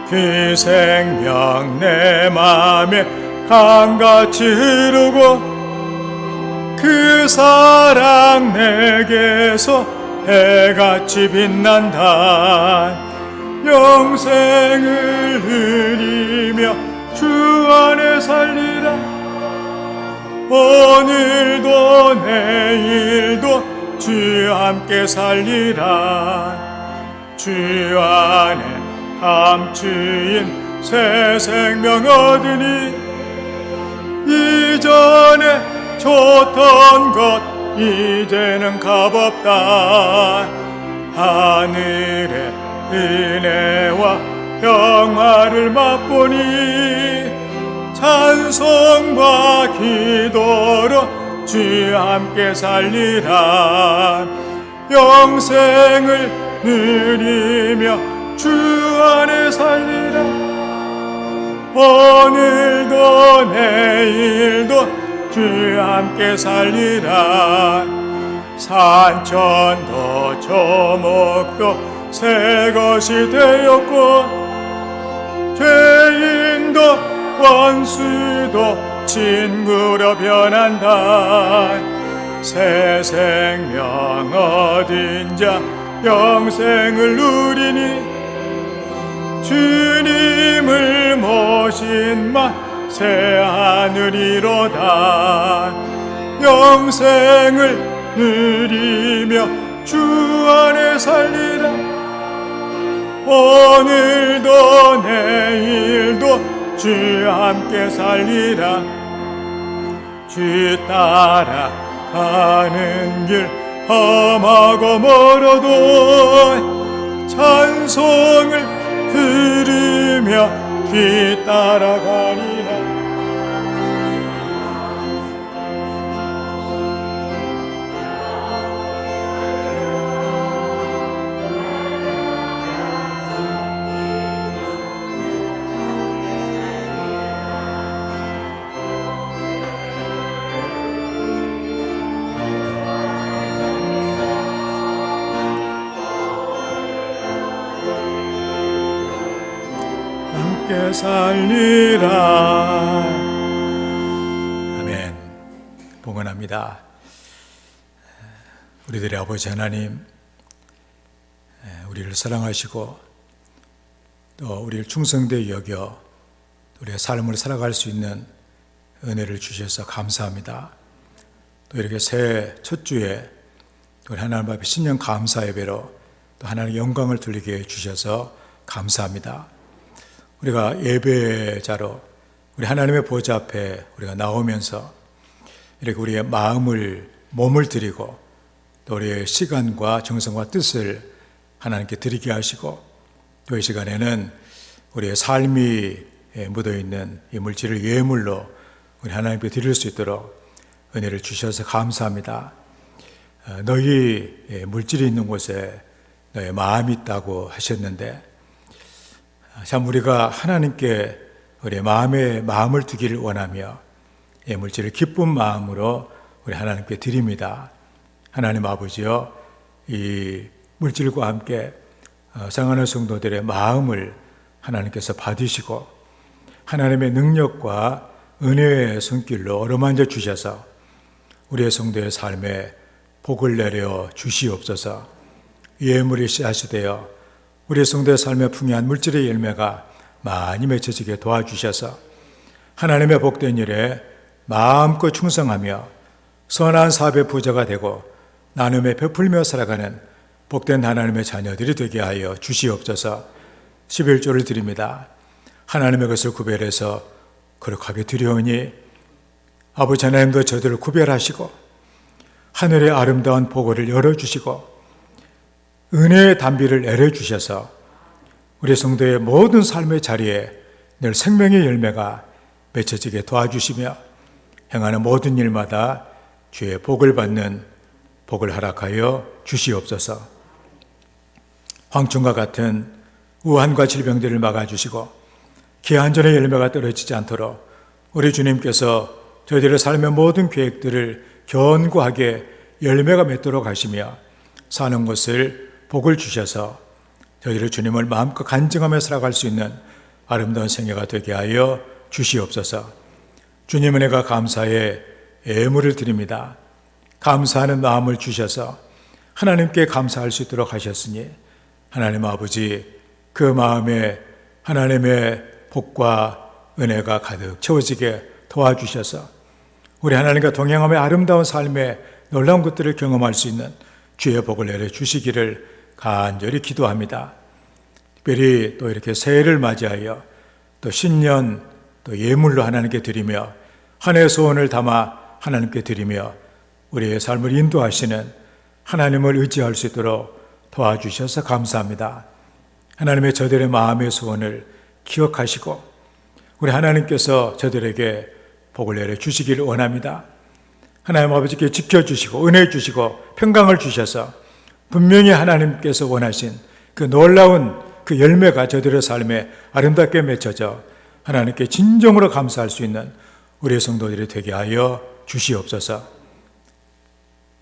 그 생명 내 맘에 강같이 흐르고 그 사랑 내게서 해같이 빛난다. 영생을 누리며 주 안에 살리라. 오늘도 내일도 주 함께 살리라. 주 안에 감추인 새 생명 얻으니 이전에 좋던 것 이제는 값없다. 하늘의 은혜와 평화를 맛보니 찬송과 기도로 주 함께 살리라. 영생을 누리며 주 안에 살리라. 오늘도 내일도 주 함께 살리라. 산천도 조목도 새 것이 되었고 죄인도 원수도 친구로 변한다. 새 생명 얻은 자 영생을 누리니 주님을 모신 마 새 하늘이로다. 영생을 누리며 주 안에 살리라. 오늘도 내일도 주 함께 살리라. 주 따라 가는 길 험하고 멀어도 찬송을 들으며 길 따라가리라. 함께 살리라. 아멘. 봉헌합니다. 우리들의 아버지 하나님, 우리를 사랑하시고 또 우리를 충성되이 여겨 우리의 삶을 살아갈 수 있는 은혜를 주셔서 감사합니다. 또 이렇게 새해 첫 주에 우리 하나님 앞에 신년 감사 예배로 또 하나님의 영광을 돌리게 해주셔서 감사합니다. 우리가 예배자로 우리 하나님의 보좌 앞에 우리가 나오면서 이렇게 우리의 마음을, 몸을 드리고 또 우리의 시간과 정성과 뜻을 하나님께 드리게 하시고 또 이 시간에는 우리의 삶이 묻어있는 이 물질을 예물로 우리 하나님께 드릴 수 있도록 은혜를 주셔서 감사합니다. 너희 물질이 있는 곳에 너의 마음이 있다고 하셨는데 참 우리가 하나님께 우리의 마음을 두기를 원하며 이 물질을 기쁜 마음으로 우리 하나님께 드립니다. 하나님 아버지여, 이 물질과 함께 사랑하는 성도들의 마음을 하나님께서 받으시고 하나님의 능력과 은혜의 손길로 어루만져 주셔서 우리의 성도의 삶에 복을 내려 주시옵소서. 예물이 씨앗이 되어 우리 성도의 삶에 풍요한 물질의 열매가 많이 맺혀지게 도와주셔서 하나님의 복된 일에 마음껏 충성하며 선한 사업의 부자가 되고 나눔에 베풀며 살아가는 복된 하나님의 자녀들이 되게 하여 주시옵소서. 11조를 드립니다. 하나님의 것을 구별해서 거룩하게 드리오니 아버지 하나님도 저들을 구별하시고 하늘의 아름다운 보고를 열어주시고 은혜의 단비를 내려주셔서 우리 성도의 모든 삶의 자리에 늘 생명의 열매가 맺혀지게 도와주시며 행하는 모든 일마다 주의 복을 받는 복을 허락하여 주시옵소서. 황충과 같은 우환과 질병들을 막아주시고 기한 전의 열매가 떨어지지 않도록 우리 주님께서 저희들의 삶의 모든 계획들을 견고하게 열매가 맺도록 하시며 사는 것을 복을 주셔서 저희를 주님을 마음껏 간증하며 살아갈 수 있는 아름다운 생애가 되게 하여 주시옵소서. 주님 은혜가 감사의 예물을 드립니다. 감사하는 마음을 주셔서 하나님께 감사할 수 있도록 하셨으니 하나님 아버지 그 마음에 하나님의 복과 은혜가 가득 채워지게 도와주셔서 우리 하나님과 동행하며 아름다운 삶의 놀라운 것들을 경험할 수 있는 주의 복을 내려 주시기를 간절히 기도합니다. 특별히 또 이렇게 새해를 맞이하여 또 신년 또 예물로 하나님께 드리며 한 해 소원을 담아 하나님께 드리며 우리의 삶을 인도하시는 하나님을 의지할 수 있도록 도와주셔서 감사합니다. 하나님의 저들의 마음의 소원을 기억하시고 우리 하나님께서 저들에게 복을 내려 주시기를 원합니다. 하나님 아버지께 지켜주시고 은혜 주시고 평강을 주셔서 분명히 하나님께서 원하신 그 놀라운 그 열매가 저들의 삶에 아름답게 맺혀져 하나님께 진정으로 감사할 수 있는 우리의 성도들이 되게 하여 주시옵소서.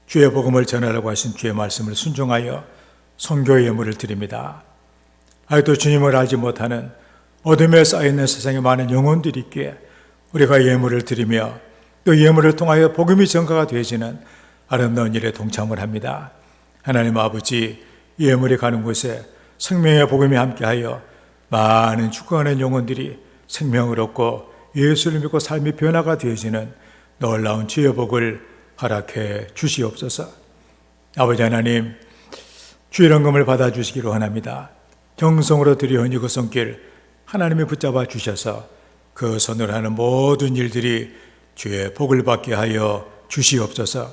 주의 복음을 전하라고 하신 주의 말씀을 순종하여 선교의 예물을 드립니다. 아직도 주님을 알지 못하는 어둠에 쌓여있는 세상에 많은 영혼들이 있기에 우리가 예물을 드리며 또 예물을 통하여 복음이 전가가 되어지는 아름다운 일에 동참을 합니다. 하나님 아버지, 예물이 가는 곳에 생명의 복음이 함께하여 많은 죽어가는 영혼들이 생명을 얻고 예수를 믿고 삶이 변화가 되어지는 놀라운 주의 복을 허락해 주시옵소서. 아버지 하나님, 주의 영광을 받아주시기를 원합니다. 정성으로 드려온 이그 손길 하나님이 붙잡아 주셔서 그 손으로 하는 모든 일들이 주의 복을 받게 하여 주시옵소서.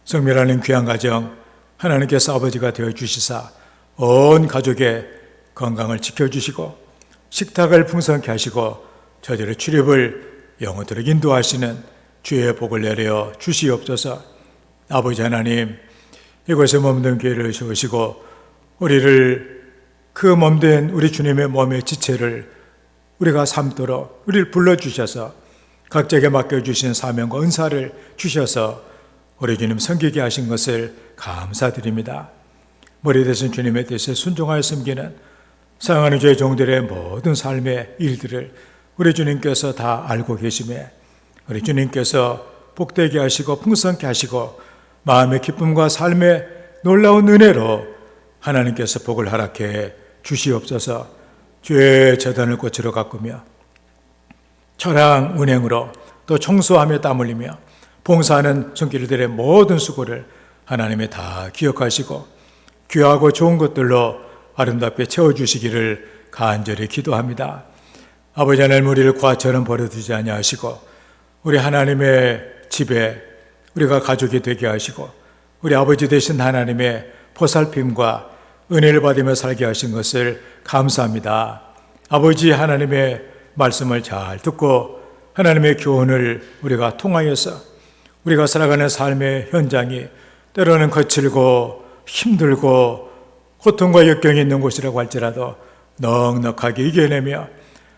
성묘라는 귀한 가정 하나님께서 아버지가 되어 주시사 온 가족의 건강을 지켜주시고 식탁을 풍성케 하시고 저들의 출입을 영원토록 인도하시는 주의 복을 내려 주시옵소서. 아버지 하나님, 이곳에 몸된 교회를 세우시고 우리를 그 몸된 우리 주님의 몸의 지체를 우리가 삼도록 우리를 불러주셔서 각자에게 맡겨주신 사명과 은사를 주셔서 우리 주님 섬기게 하신 것을 감사드립니다. 머리 대신 주님의 뜻에 순종하여 섬기는 사랑하는 주의 종들의 모든 삶의 일들을 우리 주님께서 다 알고 계시며 우리 주님께서 복되게 하시고 풍성케 하시고 마음의 기쁨과 삶의 놀라운 은혜로 하나님께서 복을 허락해 주시옵소서. 주의 재단을 꽃으로 가꾸며 철학 운행으로 또 청소하며 땀 흘리며 봉사하는 손길들의 모든 수고를 하나님이 다 기억하시고 귀하고 좋은 것들로 아름답게 채워주시기를 간절히 기도합니다. 아버지 하나님, 우리를 과처럼 버려두지 아니하시고 우리 하나님의 집에 우리가 가족이 되게 하시고 우리 아버지 되신 하나님의 보살핌과 은혜를 받으며 살게 하신 것을 감사합니다. 아버지 하나님의 말씀을 잘 듣고 하나님의 교훈을 우리가 통하여서 우리가 살아가는 삶의 현장이 때로는 거칠고 힘들고 고통과 역경이 있는 곳이라고 할지라도 넉넉하게 이겨내며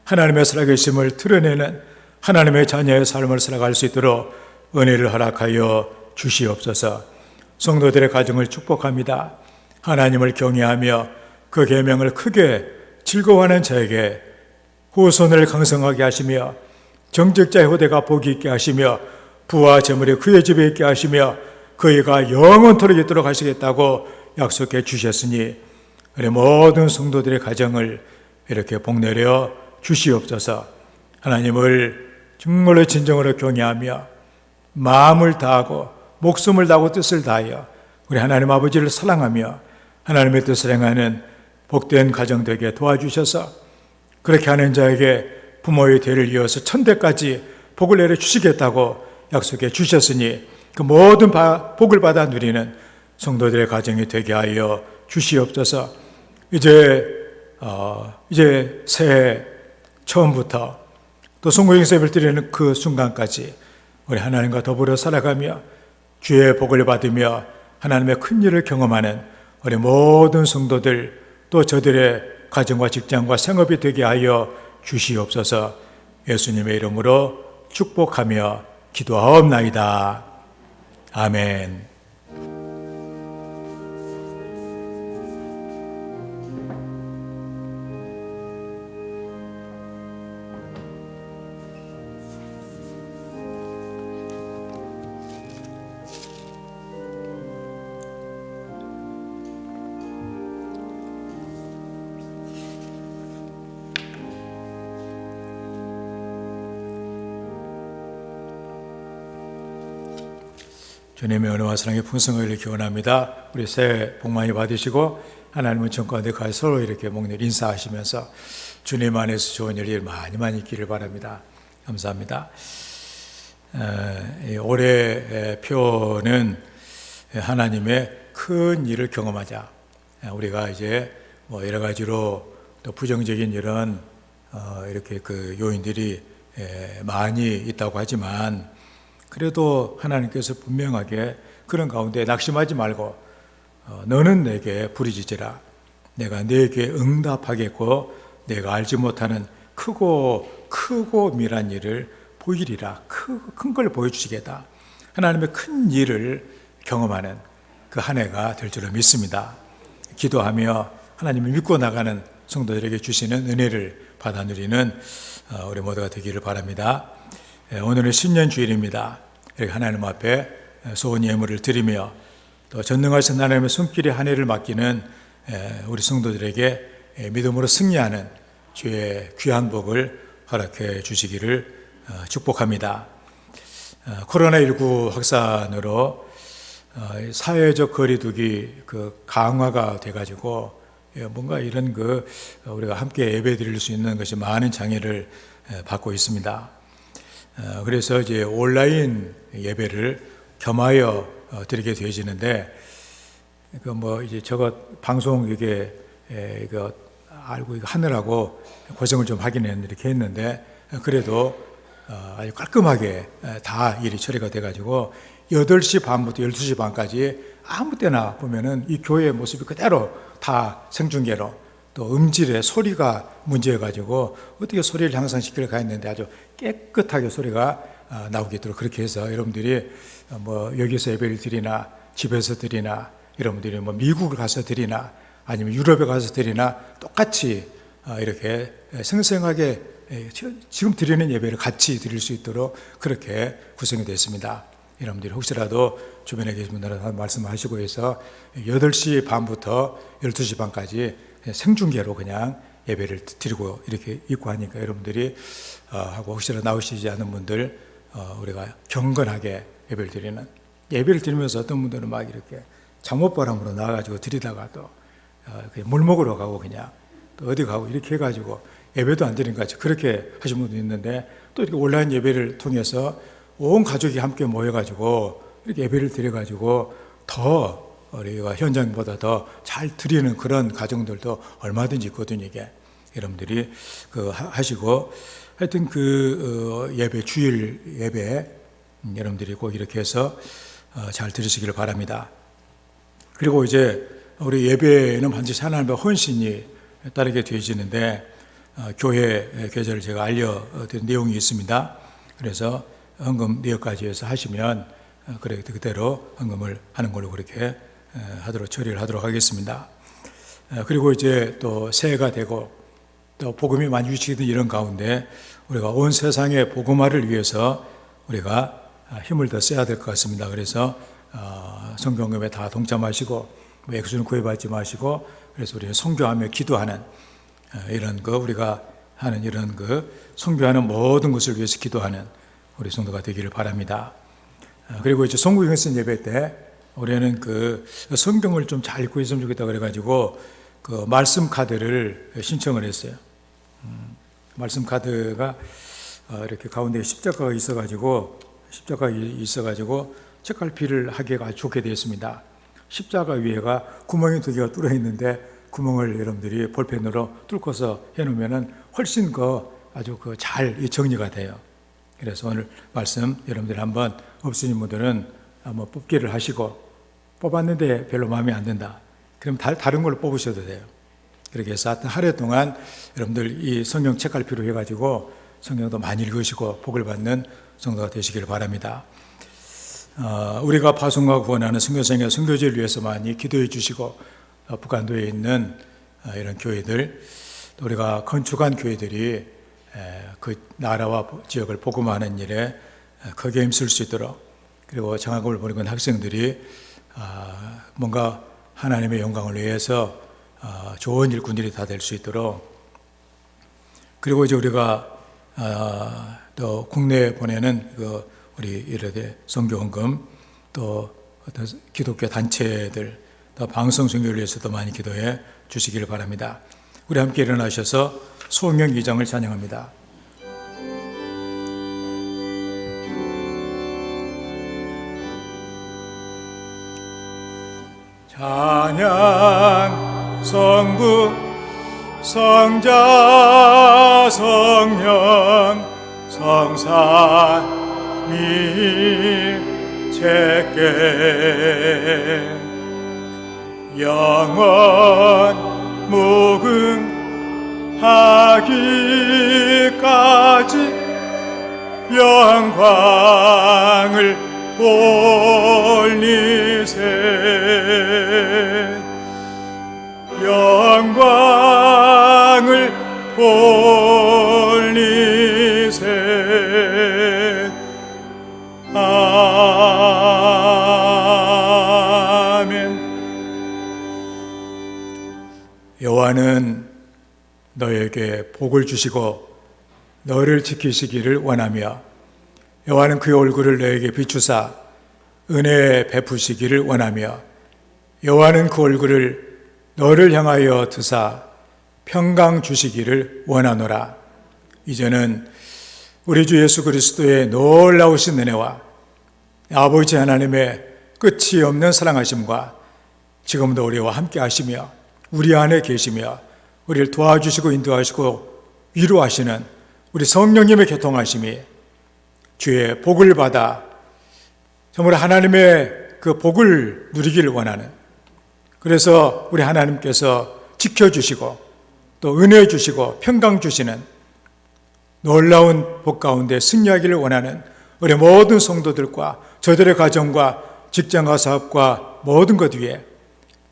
하나님의 살아계심을 드러내는 하나님의 자녀의 삶을 살아갈 수 있도록 은혜를 허락하여 주시옵소서. 성도들의 가정을 축복합니다. 하나님을 경외하며 그 계명을 크게 즐거워하는 자에게 후손을 강성하게 하시며 정직자의 후대가 복이 있게 하시며 부와 재물이 그의 집에 있게 하시며 그이가 영원토록 있도록 하시겠다고 약속해 주셨으니 우리 모든 성도들의 가정을 이렇게 복내려 주시옵소서. 하나님을 정말로 진정으로 경외하며 마음을 다하고 목숨을 다하고 뜻을 다하여 우리 하나님 아버지를 사랑하며 하나님의 뜻을 행하는 복된 가정 되게 도와주셔서 그렇게 하는 자에게 부모의 대를 이어서 천대까지 복을 내려 주시겠다고 약속해 주셨으니 그 모든 복을 받아 누리는 성도들의 가정이 되게 하여 주시옵소서. 이제 새해 처음부터 또 성공행세를 드리는 그 순간까지 우리 하나님과 더불어 살아가며 주의 복을 받으며 하나님의 큰 일을 경험하는 우리 모든 성도들 또 저들의 가정과 직장과 생업이 되게 하여 주시옵소서. 예수님의 이름으로 축복하며 기도하옵나이다. 아멘. 주님의 은혜와 사랑의 풍성하기를 기원합니다. 우리 새해 복 많이 받으시고 하나님은 정가운데 가 서로 이렇게 목례 인사하시면서 주님 안에서 좋은 일 많이 많이 있기를 바랍니다. 감사합니다. 올해 표는 하나님의 큰 일을 경험하자. 우리가 이제 뭐 여러 가지로 또 부정적인 이런 이렇게 그 요인들이 많이 있다고 하지만 그래도 하나님께서 분명하게 그런 가운데 낙심하지 말고 너는 내게 부르짖으라. 내가 네게 응답하겠고 내가 알지 못하는 크고 미란 일을 보이리라. 큰 걸 보여주시겠다. 하나님의 큰 일을 경험하는 그 한 해가 될 줄로 믿습니다. 기도하며 하나님을 믿고 나가는 성도들에게 주시는 은혜를 받아 누리는 우리 모두가 되기를 바랍니다. 오늘은 신년 주일입니다. 이렇게 하나님 앞에 소원 예물을 드리며 또 전능하신 하나님의 손길에 한 해를 맡기는 우리 성도들에게 믿음으로 승리하는 주의 귀한 복을 허락해 주시기를 축복합니다. 코로나19 확산으로 사회적 거리두기 강화가 돼가지고 뭔가 이런 우리가 함께 예배 드릴 수 있는 것이 많은 장애를 받고 있습니다. 그래서 이제 온라인 예배를 겸하여 드리게 되어지는데 이제 저거 방송 이거 알고 이거 하느라고 고생을 좀 하긴 했는데 이렇게 했는데 그래도 아주 깔끔하게 다 일이 처리가 돼가지고 8시 반부터 12시 반까지 아무 때나 보면은 이 교회의 모습이 그대로 다 생중계로 또 음질의 소리가 문제여가지고 어떻게 소리를 향상시키려고 했는데 아주 깨끗하게 소리가 나오게 있도록 그렇게 해서 여러분들이 뭐 여기서 예배를 드리나 집에서 드리나 여러분들이 뭐 미국을 가서 드리나 아니면 유럽에 가서 드리나 똑같이 이렇게 생생하게 지금 드리는 예배를 같이 드릴 수 있도록 그렇게 구성이 됐습니다. 여러분들이 혹시라도 주변에 계신 분들한테 말씀하시고 해서 8시 반부터 12시 반까지 생중계로 그냥 예배를 드리고 이렇게 있고 하니까 여러분들이 하고 혹시라도 나오시지 않은 분들 우리가 경건하게 예배를 드리면서 어떤 분들은 막 이렇게 잠옷바람으로 나와가지고 드리다가 또 물 먹으러 가고 그냥 또 어디 가고 이렇게 해가지고 예배도 안 드리는 같이 그렇게 하신 분도 있는데 또 이렇게 온라인 예배를 통해서 온 가족이 함께 모여가지고 이렇게 예배를 드려가지고 더 우리가 현장보다 더 잘 드리는 그런 가정들도 얼마든지 있거든요. 이게 여러분들이 하시고 하여튼 예배 주일 예배 여러분들이 꼭 이렇게 해서 잘 들으시기를 바랍니다. 그리고 이제 우리 예배는 반드시 하나님의 헌신이 따르게 되어지는데 교회 계좌를 제가 알려드린 내용이 있습니다. 그래서 헌금 내역까지 해서 하시면 그대로 헌금을 하는 걸로 그렇게 처리를 하도록 하겠습니다. 그리고 이제 또 새해가 되고 또 복음이 많이 유치되는 이런 가운데 우리가 온 세상의 복음화를 위해서 우리가 힘을 더 써야 될 것 같습니다. 그래서 성경금에 다 동참하시고 액수는 구애받지 마시고 그래서 우리는 선교하며 기도하는 이런 우리가 하는 이런 선교하는 모든 것을 위해서 기도하는 우리 성도가 되기를 바랍니다. 그리고 이제 성국영신 예배 때 우리는 성경을 좀 잘 읽고 있으면 좋겠다 그래가지고 말씀 카드를 신청을 했어요. 말씀 카드가 이렇게 가운데 십자가가 있어가지고 책갈피를 하기가 아주 좋게 되었습니다. 십자가 위에가 구멍이 2개가 뚫어 있는데 구멍을 여러분들이 볼펜으로 뚫고서 해놓으면은 훨씬 아주 잘 정리가 돼요. 그래서 오늘 말씀 여러분들 한번 없으신 분들은 한번 뽑기를 하시고 뽑았는데 별로 마음에 안 든다. 그럼 다른 걸로 뽑으셔도 돼요. 그렇게 해서 한 해 동안 여러분들 이 성경 책갈피로 해가지고 성경도 많이 읽으시고 복을 받는 성도가 되시기를 바랍니다. 우리가 파송과 구원하는 선교생의 선교지를 위해서 많이 기도해 주시고 북한도에 있는 이런 교회들 또 우리가 건축한 교회들이 그 나라와 지역을 복음화하는 일에 크게 힘쓸 수 있도록 그리고 장학금을 보내고 있는 학생들이 뭔가 하나님의 영광을 위해서 좋은 일꾼들이 다 될 수 있도록 그리고 이제 우리가 또 국내에 보내는 우리 이렇게 선교헌금 또 어떤 기독교 단체들, 또 방송 선교를 위해서도 많이 기도해 주시기를 바랍니다. 우리 함께 일어나셔서 소명 2장을 찬양합니다. 찬양 성부 성자 성령 성삼위일체께 영원 무궁하기까지 영광을 돌리세 영광을 돌리세 아멘. 여호와는 너에게 복을 주시고 너를 지키시기를 원하며 여호와는 그의 얼굴을 너에게 비추사 은혜 베푸시기를 원하며 여호와는 그 얼굴을 너를 향하여 드사 평강 주시기를 원하노라. 이제는 우리 주 예수 그리스도의 놀라우신 은혜와 아버지 하나님의 끝이 없는 사랑하심과 지금도 우리와 함께 하시며 우리 안에 계시며 우리를 도와주시고 인도하시고 위로하시는 우리 성령님의 교통하심이 주의 복을 받아 정말 하나님의 그 복을 누리기를 원하는, 그래서 우리 하나님께서 지켜주시고 또 은혜 주시고 평강 주시는 놀라운 복 가운데 승리하기를 원하는 우리 모든 성도들과 저들의 가정과 직장과 사업과 모든 것 위에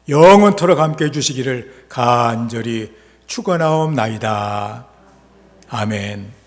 영원토록 함께 해주시기를 간절히 축원하옵나이다. 아멘.